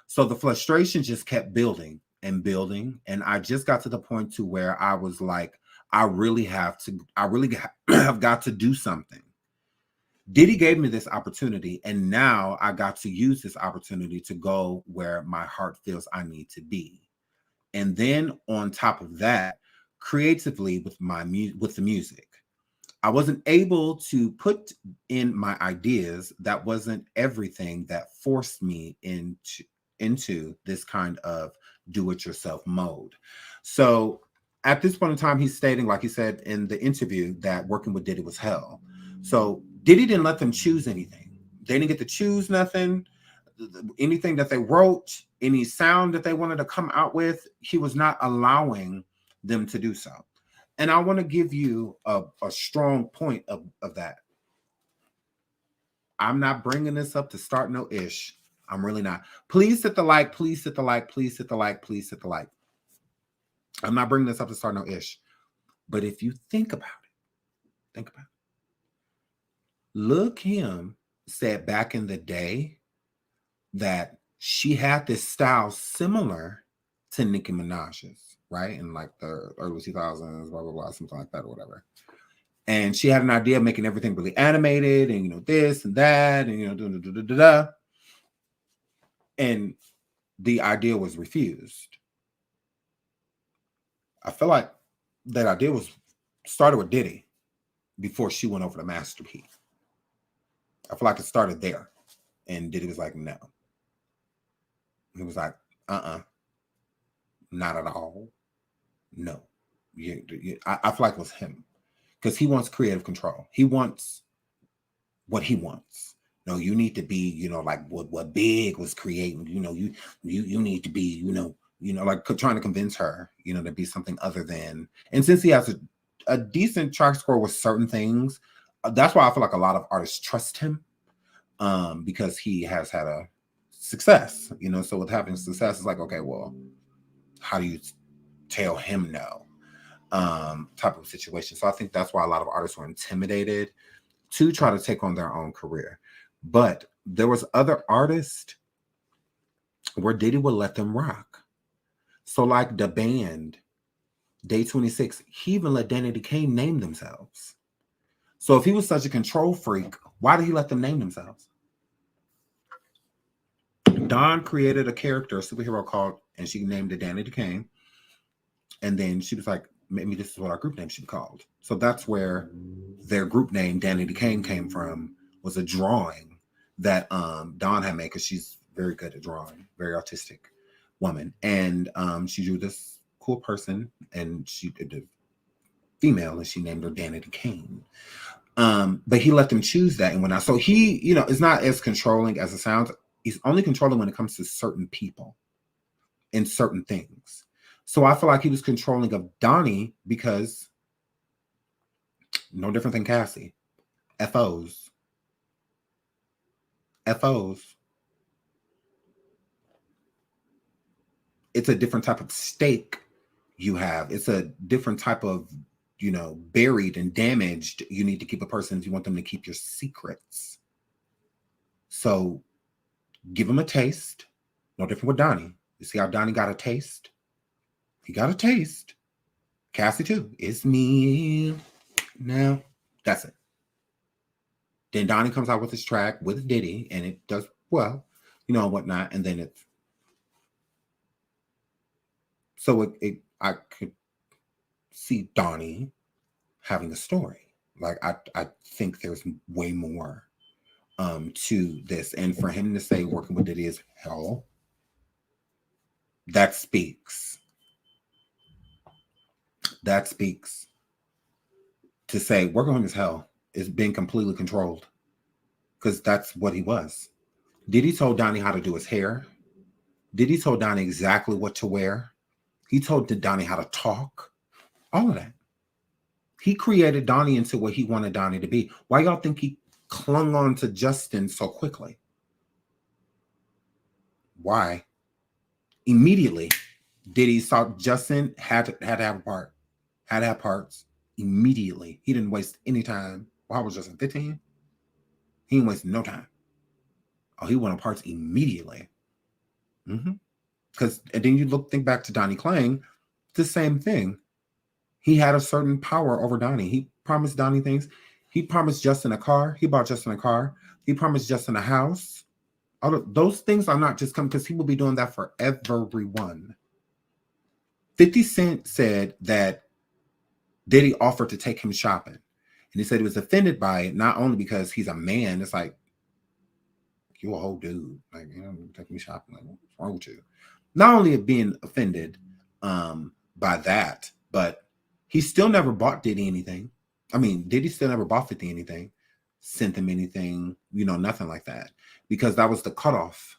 So the frustration just kept building and building. And I just got to the point to where I was like, I really have got to do something. Diddy gave me this opportunity, and now I got to use this opportunity to go where my heart feels I need to be. And then on top of that, creatively with the music, I wasn't able to put in my ideas. That wasn't everything that forced me into this kind of do-it-yourself mode. So at this point in time, he's stating, like he said in the interview, that working with Diddy was hell. So Diddy didn't let them choose anything. They didn't get to choose nothing. Anything that they wrote, any sound that they wanted to come out with, he was not allowing them to do so. And I want to give you a strong point of that. I'm not bringing this up to start no ish. I'm really not. Please hit the like, please hit the like, please hit the like, please hit the like. I'm not bringing this up to start no ish. But if you think about it, Lil' Kim said back in the day that she had this style similar to Nicki Minaj's, right? In like the early 2000s, blah, blah, blah, something like that or whatever. And she had an idea of making everything really animated and, you know, this and that and, you know, da-da-da-da-da. And the idea was refused. I feel like that idea was started with Diddy before she went over to Master P. I feel like it started there. And Diddy was like, no. He was like, not at all. No. I feel like it was him. Because he wants creative control. He wants what he wants. No, you need to be, you know, like what Big was creating. You know, you need to be, you know, like trying to convince her, you know, to be something other than. And since he has a decent track score with certain things, that's why I feel like a lot of artists trust him, because he has had a success, you know. So with having success, it's like, okay, well, how do you tell him no? Type of situation. So I think that's why a lot of artists were intimidated to try to take on their own career. But there was other artists where Diddy would let them rock. So like the band Day 26, he even let Danny Kane name themselves. So if he was such a control freak, why did he let them name themselves? Dawn created a character, a superhero called, and she named it Danny Kane. And then she was like, maybe this is what our group name should be called. So that's where their group name, Danny Kane, came from, was a drawing that Dawn had made, because she's very good at drawing, very artistic woman. And she drew this cool person, and she did a female, and she named her Danny Kane. But he let them choose that. And so he, you know, is not as controlling as it sounds. He's only controlling when it comes to certain people and certain things. So I feel like he was controlling of Donnie because no different than Cassie. FOs. It's a different type of stake you have. It's a different type of, you know, buried and damaged. You need to keep a person if you want them to keep your secrets. So give him a taste. No different with Donnie. You see how Donnie got a taste? He got a taste. Cassie too. It's me now. That's it. Then Donnie comes out with his track with Diddy, and it does well, you know, and whatnot. And then it's so I could see Donnie having a story. Like I think there's way more to this. And for him to say working with Diddy is hell, that speaks. That speaks. To say working with him is hell is being completely controlled. Because that's what he was. Diddy told Donnie how to do his hair. Diddy told Donnie exactly what to wear. He told Donnie how to talk. All of that. He created Donnie into what he wanted Donnie to be. Why y'all think he clung on to Justin so quickly? Why? Immediately, Diddy saw Justin had to have a part. Had to have parts. Immediately. He didn't waste any time. Why was Justin 15? He didn't waste no time. Oh, he wanted parts immediately. Because and then you think back to Donnie Clang, the same thing. He had a certain power over Donnie. He promised Donnie things. He promised Justin a car. He bought Justin a car. He promised Justin a house. All of those things are not just coming because he will be doing that for everyone. 50 Cent said that Diddy offered to take him shopping. And he said he was offended by it, not only because he's a man. It's like, you a whole dude. Like, you know, take me shopping. Like, what's wrong with you? Not only being offended by that, but he still never bought Diddy anything. I mean, Diddy still never bought 50 anything, sent him anything, you know, nothing like that. Because that was the cutoff.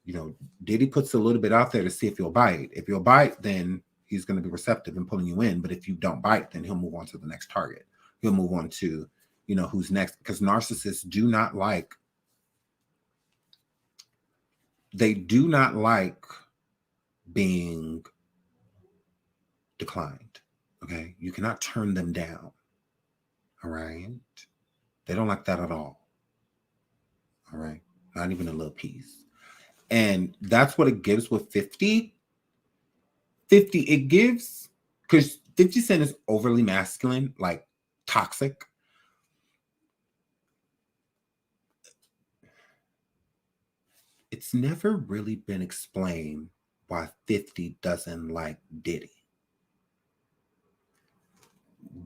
You know, Diddy puts a little bit out there to see if you'll bite. If you'll bite, then he's going to be receptive and pulling you in. But if you don't bite, then he'll move on to the next target. He'll move on to, you know, who's next. Because narcissists do not like, they do not like being declined. Okay, you cannot turn them down. All right, they don't like that at all. All right, not even a little piece. And that's what it gives with 50. 50, it gives, because 50 Cent is overly masculine, like toxic. It's never really been explained why 50 doesn't like Diddy.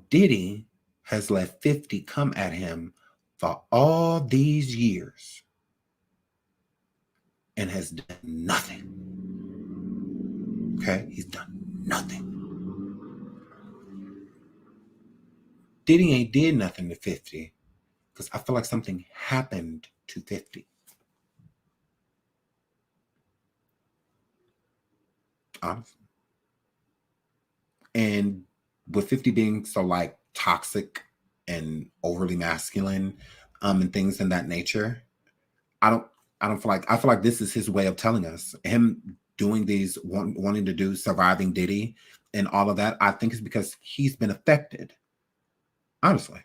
Diddy has let 50 come at him for all these years and has done nothing. Okay? He's done nothing. Diddy ain't did nothing to 50 because I feel like something happened to 50. Honestly. And with 50 being so like toxic and overly masculine and things in that nature, I feel like this is his way of telling us. Him doing these, wanting to do surviving Diddy and all of that, I think is because he's been affected. Honestly.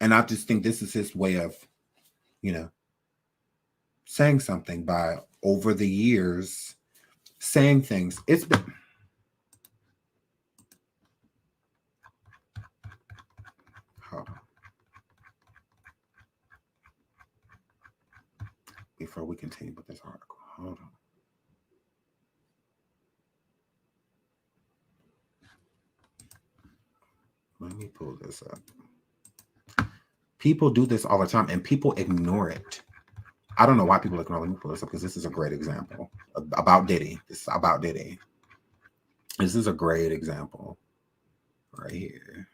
And I just think this is his way of, you know, saying something by over the years, saying things. It's been... Hold on. Before we continue with this article, hold on. Let me pull this up. People do this all the time and people ignore it. I don't know why people ignore it. Let me pull this up because this is a great example about Diddy. This is about Diddy. This is a great example right here.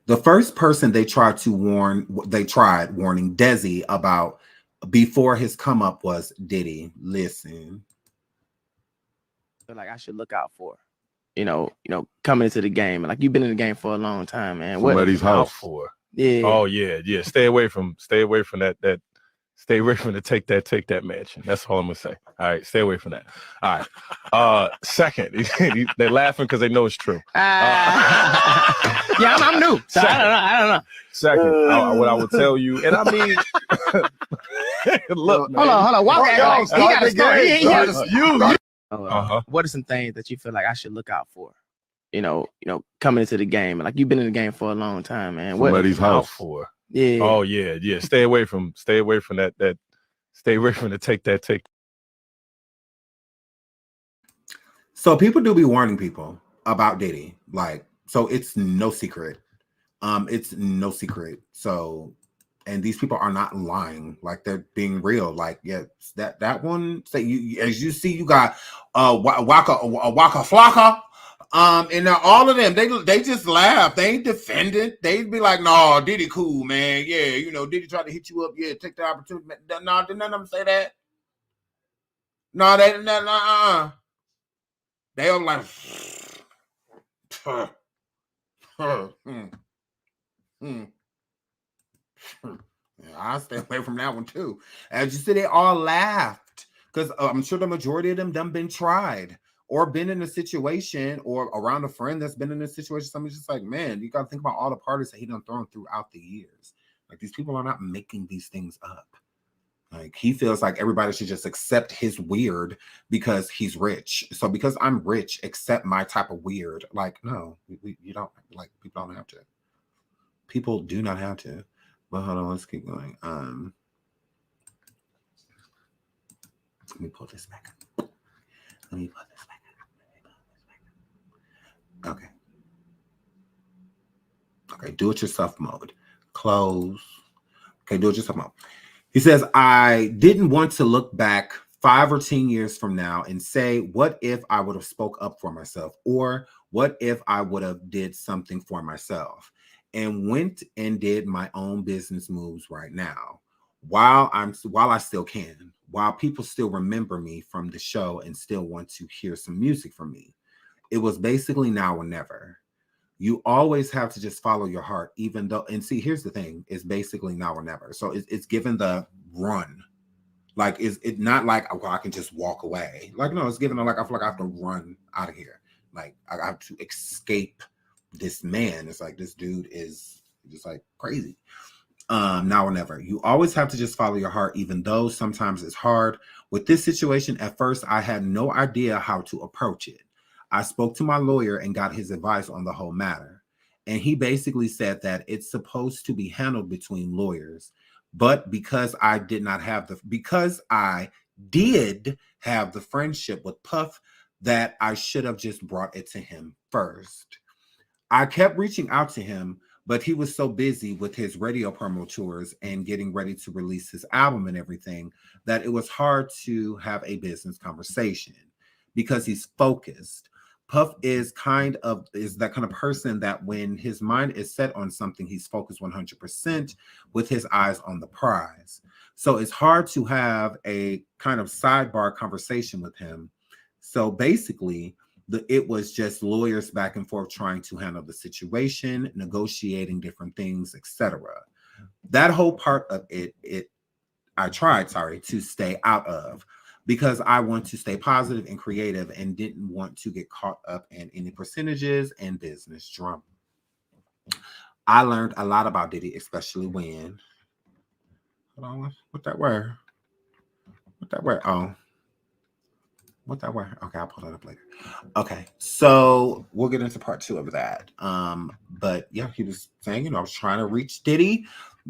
The first person they tried warning Desi about before his come up was Diddy. Listen. Like I should look out for, you know, coming into the game. Like you've been in the game for a long time, man. What Somebody's house for? Yeah. Oh yeah. Stay away from that. Stay away from the take that mansion. That's all I'm gonna say. All right, stay away from that. All right. Second, they're laughing because they know it's true. Yeah, I'm new. So I don't know. Second, what I will tell you, and I mean, look, hold on. Walk out. He got a story. You. What are some things that you feel like I should look out for? You know, coming into the game. Like you've been in the game for a long time, man. Somebody's house for? Yeah. Oh yeah. Stay away from that. Stay away from the take So people do be warning people about Diddy. Like, so it's no secret. It's no secret. So, and these people are not lying. Like, they're being real. Like, yeah, that one. So you, as you see, you got Waka Flocka. And now all of them, they just laugh. They ain't defending. They'd be like, "No, Diddy cool, man. Yeah, you know, Diddy tried to hit you up. Yeah, take the opportunity." No, did none of them say that? No, they no. They were like, Yeah, I stay away from that one too. As you see, they all laughed because I'm sure the majority of them done been tried or been in a situation or around a friend that's been in a situation. Somebody's just like, man, you got to think about all the parties that he done thrown throughout the years. Like, these people are not making these things up. Like, he feels like everybody should just accept his weird because he's rich. So because I'm rich, accept my type of weird. Like, no, you don't. Like, people don't have to. People do not have to. But hold on, let's keep going. Let me pull this back up. Okay. Okay, do-it-yourself mode. Close. Okay, do-it-yourself mode. He says, I didn't want to look back 5 or 10 years from now and say, what if I would have spoke up for myself? Or what if I would have did something for myself and went and did my own business moves right now while I still can, while people still remember me from the show and still want to hear some music from me. It was basically now or never. You always have to just follow your heart, even though, and see, here's the thing, it's basically now or never. So it's given the run. Like, it's not like, well, I can just walk away. Like, no, it's given like, I feel like I have to run out of here. Like, I have to escape this man. It's like, this dude is just like crazy. Now or never. You always have to just follow your heart, even though sometimes it's hard. With this situation, at first, I had no idea how to approach it. I spoke to my lawyer and got his advice on the whole matter. And he basically said that it's supposed to be handled between lawyers. But because I did have the friendship with Puff, that I should have just brought it to him first. I kept reaching out to him, but he was so busy with his radio promo tours and getting ready to release his album and everything that it was hard to have a business conversation because he's focused. Puff is that kind of person that when his mind is set on something, he's focused 100% with his eyes on the prize. So it's hard to have a kind of sidebar conversation with him. So basically, it was just lawyers back and forth trying to handle the situation, negotiating different things, etc. That whole part of I tried to stay out of, because I want to stay positive and creative and didn't want to get caught up in any percentages and business drama. I learned a lot about Diddy, especially when, hold on, what that word? Oh, what that word? Okay, I'll pull that up later. Okay, so we'll get into part 2 of that. But yeah, he was saying, I was trying to reach Diddy,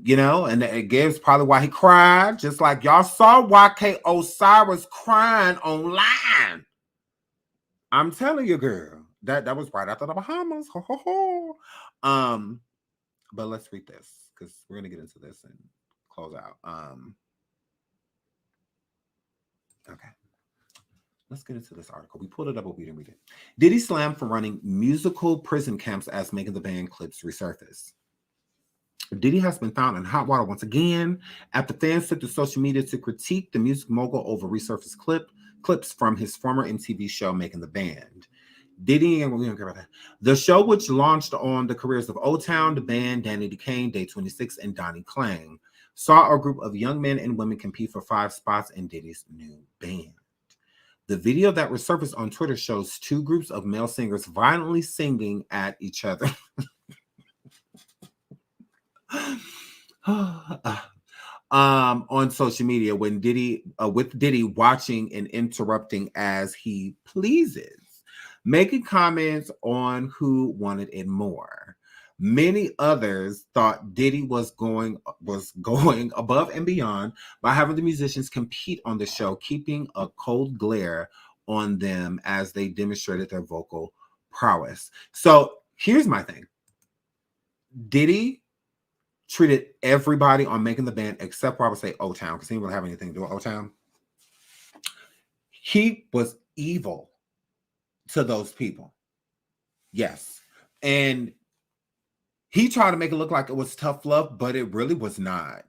and it gives probably why he cried, just like y'all saw EXP0SES crying online. I'm telling you, girl, that was right after the Bahamas. Ho, ho, ho. But let's read this because we're gonna get into this and close out. Okay. Let's get into this article. We pulled it up, but we didn't read it. Diddy slammed for running musical prison camps as Making the Band clips resurface. Diddy has been found in hot water once again after fans took to social media to critique the music mogul over resurfaced clips from his former MTV show, Making the Band. Diddy, and we don't care about that. The show, which launched on the careers of O-Town, the band, Danny Kane, Day 26, and Donnie Clang, saw a group of young men and women compete for 5 spots in Diddy's new band. The video that resurfaced on Twitter shows 2 groups of male singers violently singing at each other. On social media when with Diddy watching and interrupting as he pleases, making comments on who wanted it more. Many others thought Diddy was going above and beyond by having the musicians compete on the show, keeping a cold glare on them as they demonstrated their vocal prowess. So here's my thing. Diddy treated everybody on Making the Band, except for I would say O-Town, because he didn't really have anything to do with O-Town. He was evil to those people. Yes. And he tried to make it look like it was tough love, but it really was not.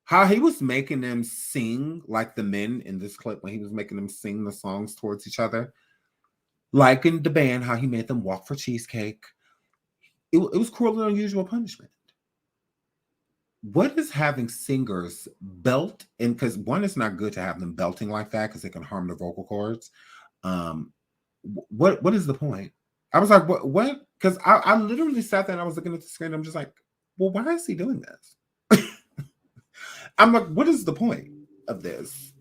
How he was making them sing like the men in this clip, when he was making them sing the songs towards each other, like in the band, how he made them walk for cheesecake. It was cruel and unusual punishment. What is having singers belt? And because one, it's not good to have them belting like that because it can harm the vocal cords. What is the point? I was like, what? Because I literally sat there and I was looking at the screen. I'm just like, well, why is he doing this? I'm like, what is the point of this?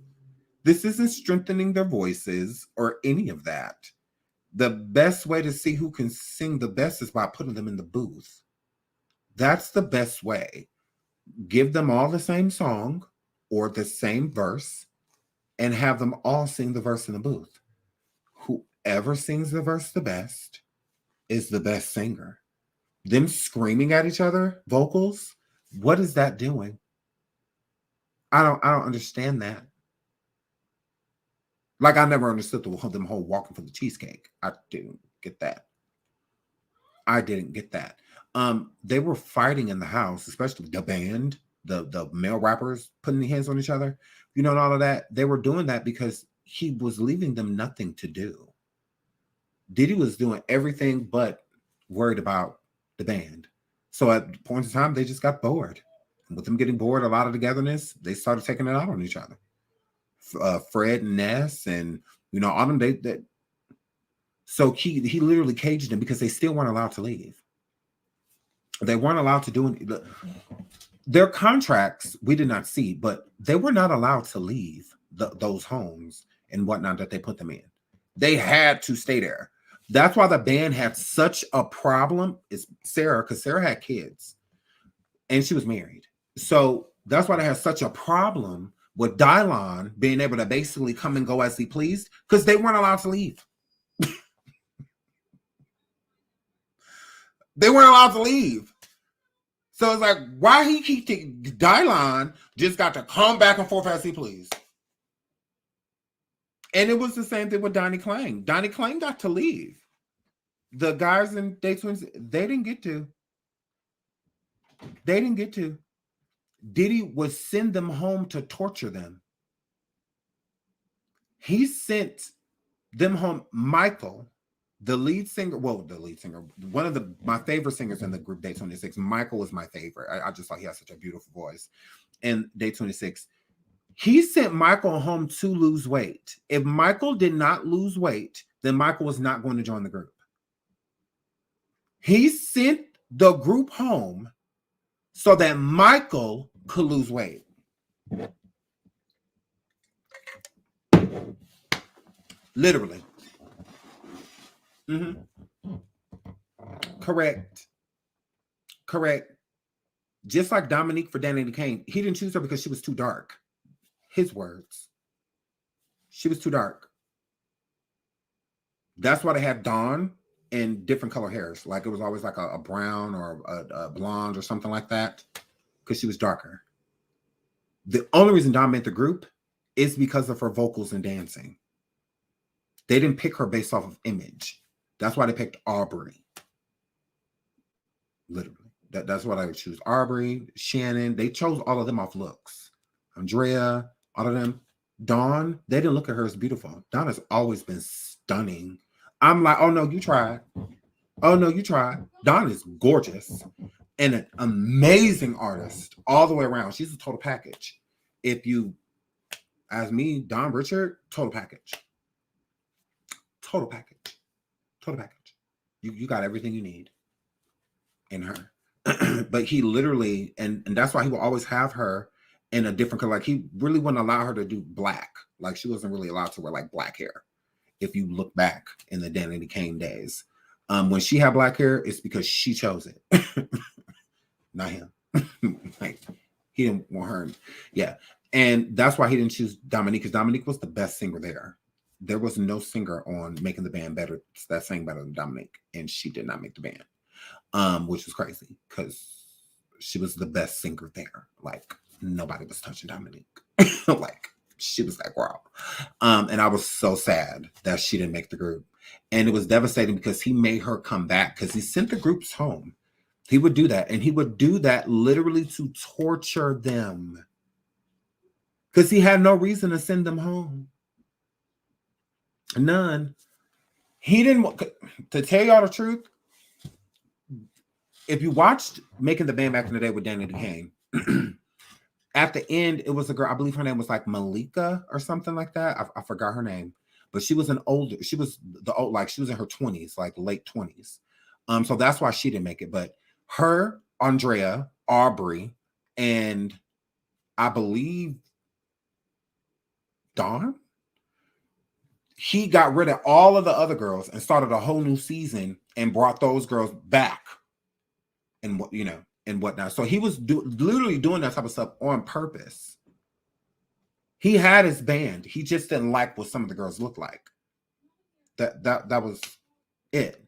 This isn't strengthening their voices or any of that. The best way to see who can sing the best is by putting them in the booth. That's the best way. Give them all the same song or the same verse and have them all sing the verse in the booth. Whoever sings the verse the best is the best singer. Them screaming at each other, vocals, what is that doing? I don't understand that. Like, I never understood them whole walking for the cheesecake. I didn't get that. I didn't get that. They were fighting in the house, especially the band, the male rappers putting their hands on each other, you know, and all of that. They were doing that because he was leaving them nothing to do. Diddy was doing everything but worried about the band. So at points in time, they just got bored. And with them getting bored, a lot of togetherness, they started taking it out on each other. Fred and Ness and, you know, all them, so he literally caged them because they still weren't allowed to leave. They weren't allowed to do it. Their contracts we did not see, but they were not allowed to leave those homes and whatnot that they put them in. They had to stay there. That's why the band had such a problem. Is Sarah, because Sarah had kids and she was married. So that's why they had such a problem with Dylon being able to basically come and go as he pleased, because they weren't allowed to leave. They weren't allowed to leave. So it's like, why he keep taking Dylon just got to come back and forth as he pleased. And it was the same thing with Donnie Clang. Donnie Clang got to leave. The guys in Day Twins, they didn't get to. They didn't get to. Diddy would send them home to torture them. He sent them home. Michael, the lead singer, one of my favorite singers in the group Day 26. Michael was my favorite. I just thought he had such a beautiful voice. And Day 26, he sent Michael home to lose weight. If Michael did not lose weight, then Michael was not going to join the group. He sent the group home so that Michael could lose weight. Literally. Correct. Just like Dominique for Danny Kane, he didn't choose her because she was too dark. His words. She was too dark. That's why they had Dawn in different color hairs. Like it was always like a brown or a blonde or something like that, because she was darker. The only reason Dawn made the group is because of her vocals and dancing. They didn't pick her based off of image. That's why they picked Aubrey. Literally. That's what I would choose. Aubrey, Shannon. They chose all of them off looks. Andrea, all of them. Dawn, they didn't look at her as beautiful. Dawn has always been stunning. I'm like, oh no, you tried. Oh no, you tried. Dawn is gorgeous and an amazing artist all the way around. She's a total package. If you ask me, Don Richard, total package. Total package. Total package. You got everything you need in her. But he literally, and that's why he will always have her in a different color. Like he really wouldn't allow her to do black. Like she wasn't really allowed to wear like black hair. If you look back in the Danny Kane days, when she had black hair, it's because she chose it, not him. Like he didn't want her. Yeah, and that's why he didn't choose Dominique, because Dominique was the best singer there. there was no singer on Making the Band Better that sang better than Dominique, and she did not make the band, which was crazy because she was the best singer there. Like nobody was touching Dominique. Like she was that girl. And I was so sad that she didn't make the group. And it was devastating because he made her come back because he sent the groups home. He would do that. And he would do that literally to torture them because he had no reason to send them home. None. He didn't want to tell y'all the truth. If you watched Making the Band back in the day with Danny Duquesne, at the end, it was a girl, I believe her name was like Malika or something like that. I forgot her name, but she was she was she was in her 20s, like late 20s. So that's why she didn't make it. But her, Andrea, Aubrey, and I believe Dawn, he got rid of all of the other girls and started a whole new season and brought those girls back and what, you know, and whatnot. So he was literally doing that type of stuff on purpose. He had his band. He just didn't like what some of the girls looked like. That was it.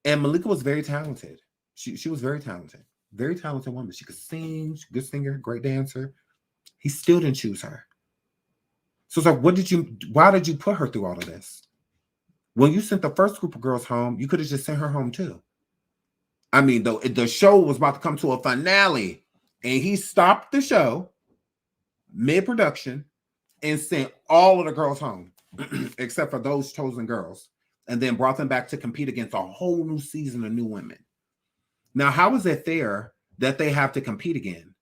And Malika was very talented. She was very talented. Very talented woman. She could sing, good singer, great dancer. He still didn't choose her. So it's like, why did you put her through all of this? When you sent the first group of girls home, you could have just sent her home too. I mean, the show was about to come to a finale, and he stopped the show mid-production and sent all of the girls home, except for those chosen girls, and then brought them back to compete against a whole new season of new women. Now, how is it fair that they have to compete again?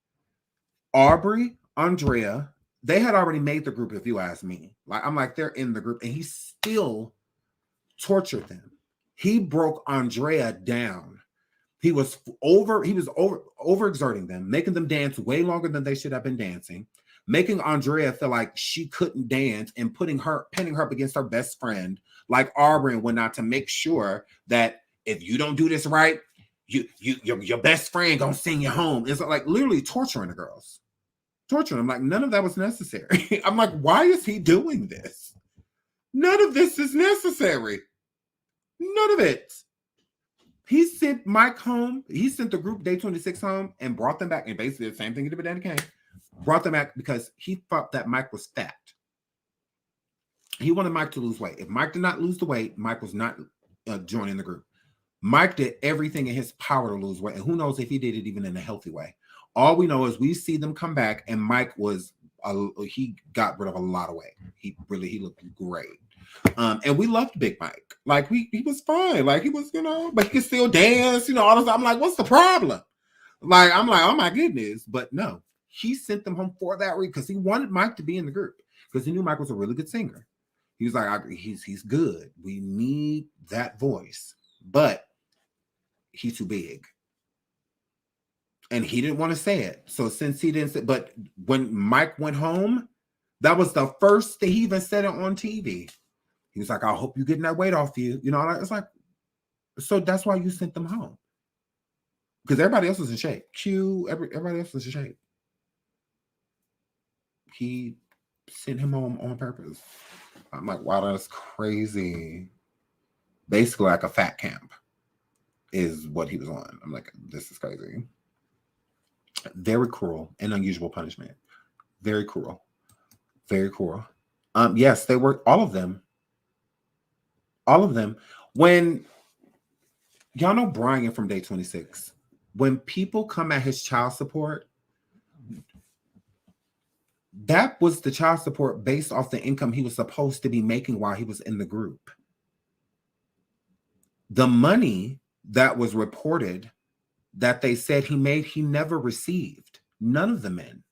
Aubrey, Andrea, they had already made the group, if you ask me. I'm like, they're in the group, and he still tortured them. He broke Andrea down. He was overexerting them, making them dance way longer than they should have been dancing, making Andrea feel like she couldn't dance and pinning her up against her best friend, like Aubrey and whatnot, to make sure that if you don't do this right, your best friend gonna sing you home. It's like literally torturing the girls. Torturing them. Like, none of that was necessary. I'm like, why is he doing this? None of this is necessary. None of it. He sent Mike home. He sent the group Day 26 home and brought them back. And basically the same thing he did with Danny Clang. Brought them back because he thought that Mike was fat. He wanted Mike to lose weight. If Mike did not lose the weight, Mike was not joining the group. Mike did everything in his power to lose weight. And who knows if he did it even in a healthy way. All we know is we see them come back, and Mike he got rid of a lot of weight. He looked great. And we loved Big Mike. Like he was fine. Like he was, but he could still dance, all this. I'm like, what's the problem? Like, I'm like, oh my goodness. But no, he sent them home for that reason because he wanted Mike to be in the group because he knew Mike was a really good singer. He was like, he's good. We need that voice, but he's too big. And he didn't want to say it. So since he didn't say, but when Mike went home, that was the first thing he even said it on TV. He was like, I hope you're getting that weight off you. It's like, so that's why you sent them home. Because everybody else was in shape. Everybody else was in shape. He sent him home on purpose. I'm like, wow, that's crazy. Basically like a fat camp is what he was on. I'm like, this is crazy. Very cruel and unusual punishment. Very cruel. Very cruel. Yes, they were all of them. All of them. When y'all know Brian from Day 26, when people come at his child support, that was the child support based off the income he was supposed to be making while he was in the group. The money that was reported that they said he made, he never received. None of the men.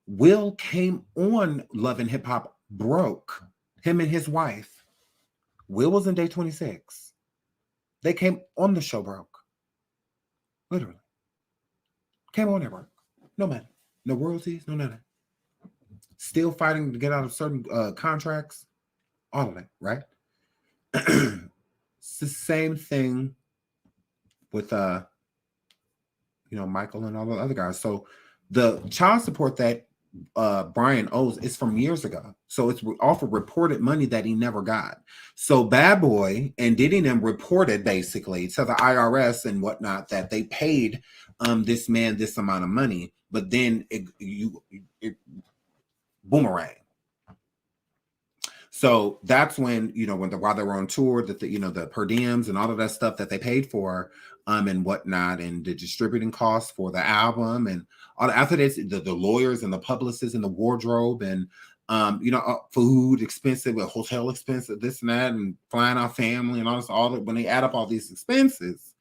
Will came on Love and Hip Hop broke. Him and his wife. Will was in Day 26. They came on the show broke. Literally. Came on there broke. No money. No royalties. No nothing. Still fighting to get out of certain contracts. All of that, right? It's the same thing with Michael and all the other guys. So the child support that Brian owes is from years ago. So it's off of reported money that he never got. So Bad Boy and Diddy and them reported basically to the IRS and whatnot that they paid this man this amount of money, but then it boomerang. So that's when, while they were on tour, that the per diems and all of that stuff that they paid for, and whatnot, and the distributing costs for the album, and all after this, the lawyers and the publicists and the wardrobe, and food expensive, hotel expensive, this and that, and flying out family and when they add up all these expenses,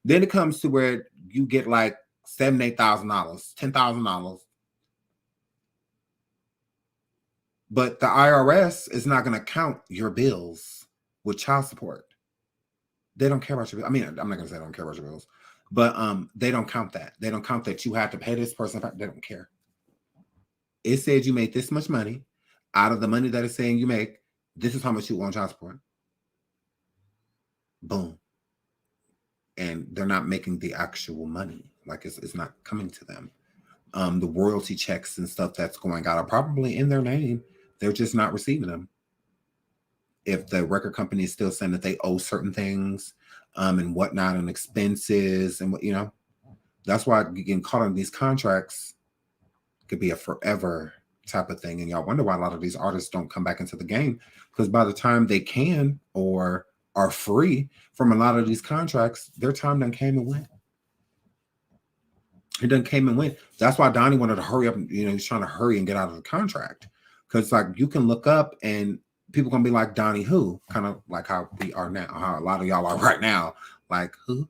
then it comes to where you get like $7,000, $8,000, $10,000. But the IRS is not going to count your bills with child support. They don't care about your bills. I mean, I'm not going to say they don't care about your bills, but they don't count that. They don't count that you have to pay this person. They don't care. It said you made this much money. Out of the money that it's saying you make, this is how much you want child support. Boom. And they're not making the actual money. Like it's not coming to them. The royalty checks and stuff that's going out are probably in their name. They're just not receiving them. If the record company is still saying that they owe certain things and whatnot and expenses and that's why getting caught on these contracts could be a forever type of thing. And y'all wonder why a lot of these artists don't come back into the game, because by the time they can or are free from a lot of these contracts, their time done came and went. It done came and went. That's why Donnie wanted to hurry up. He's trying to hurry and get out of the contract. Because like you can look up and people gonna be like, Donnie who? Kind of like how we are now, how a lot of y'all are right now. Like who?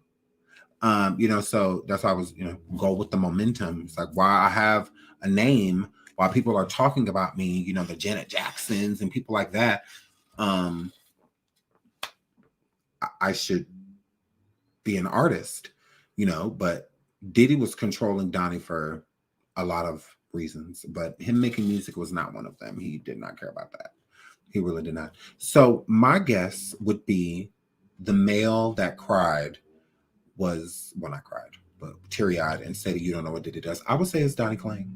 So that's why I was, go with the momentum. It's like why I have a name, why people are talking about me, the Janet Jacksons and people like that. I should be an artist, but Diddy was controlling Donnie for a lot of reasons, but him making music was not one of them. He did not care about that. He really did not. So my guess would be the male that cried was, well, not cried, but teary-eyed and said, you don't know what Diddy does. I would say it's Donnie Clang.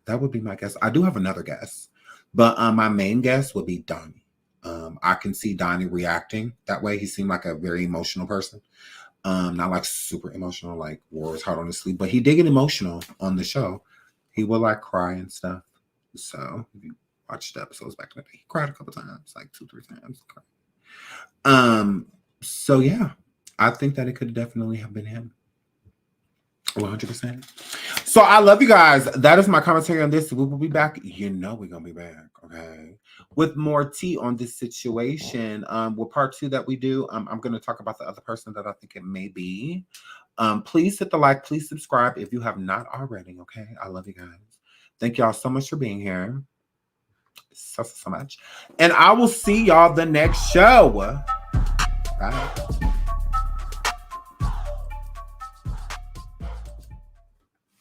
That would be my guess. I do have another guess, but my main guess would be Donnie. I can see Donnie reacting that way. He seemed like a very emotional person. Not like super emotional, like wore his heart on his sleeve, but he did get emotional on the show. He would like cry and stuff. So if you watch the episodes back in the day, he cried a couple times, like 2-3 times. So yeah, I think that it could definitely have been him. 100%. So I love you guys. That is my commentary on this. We will be back. We're gonna be back, okay, with more tea on this situation. With part 2 that we do, I'm gonna talk about the other person that I think it may be. Please hit the like, please subscribe if you have not already, okay? I love you guys. Thank y'all so much for being here. So much. And I will see y'all the next show. Bye.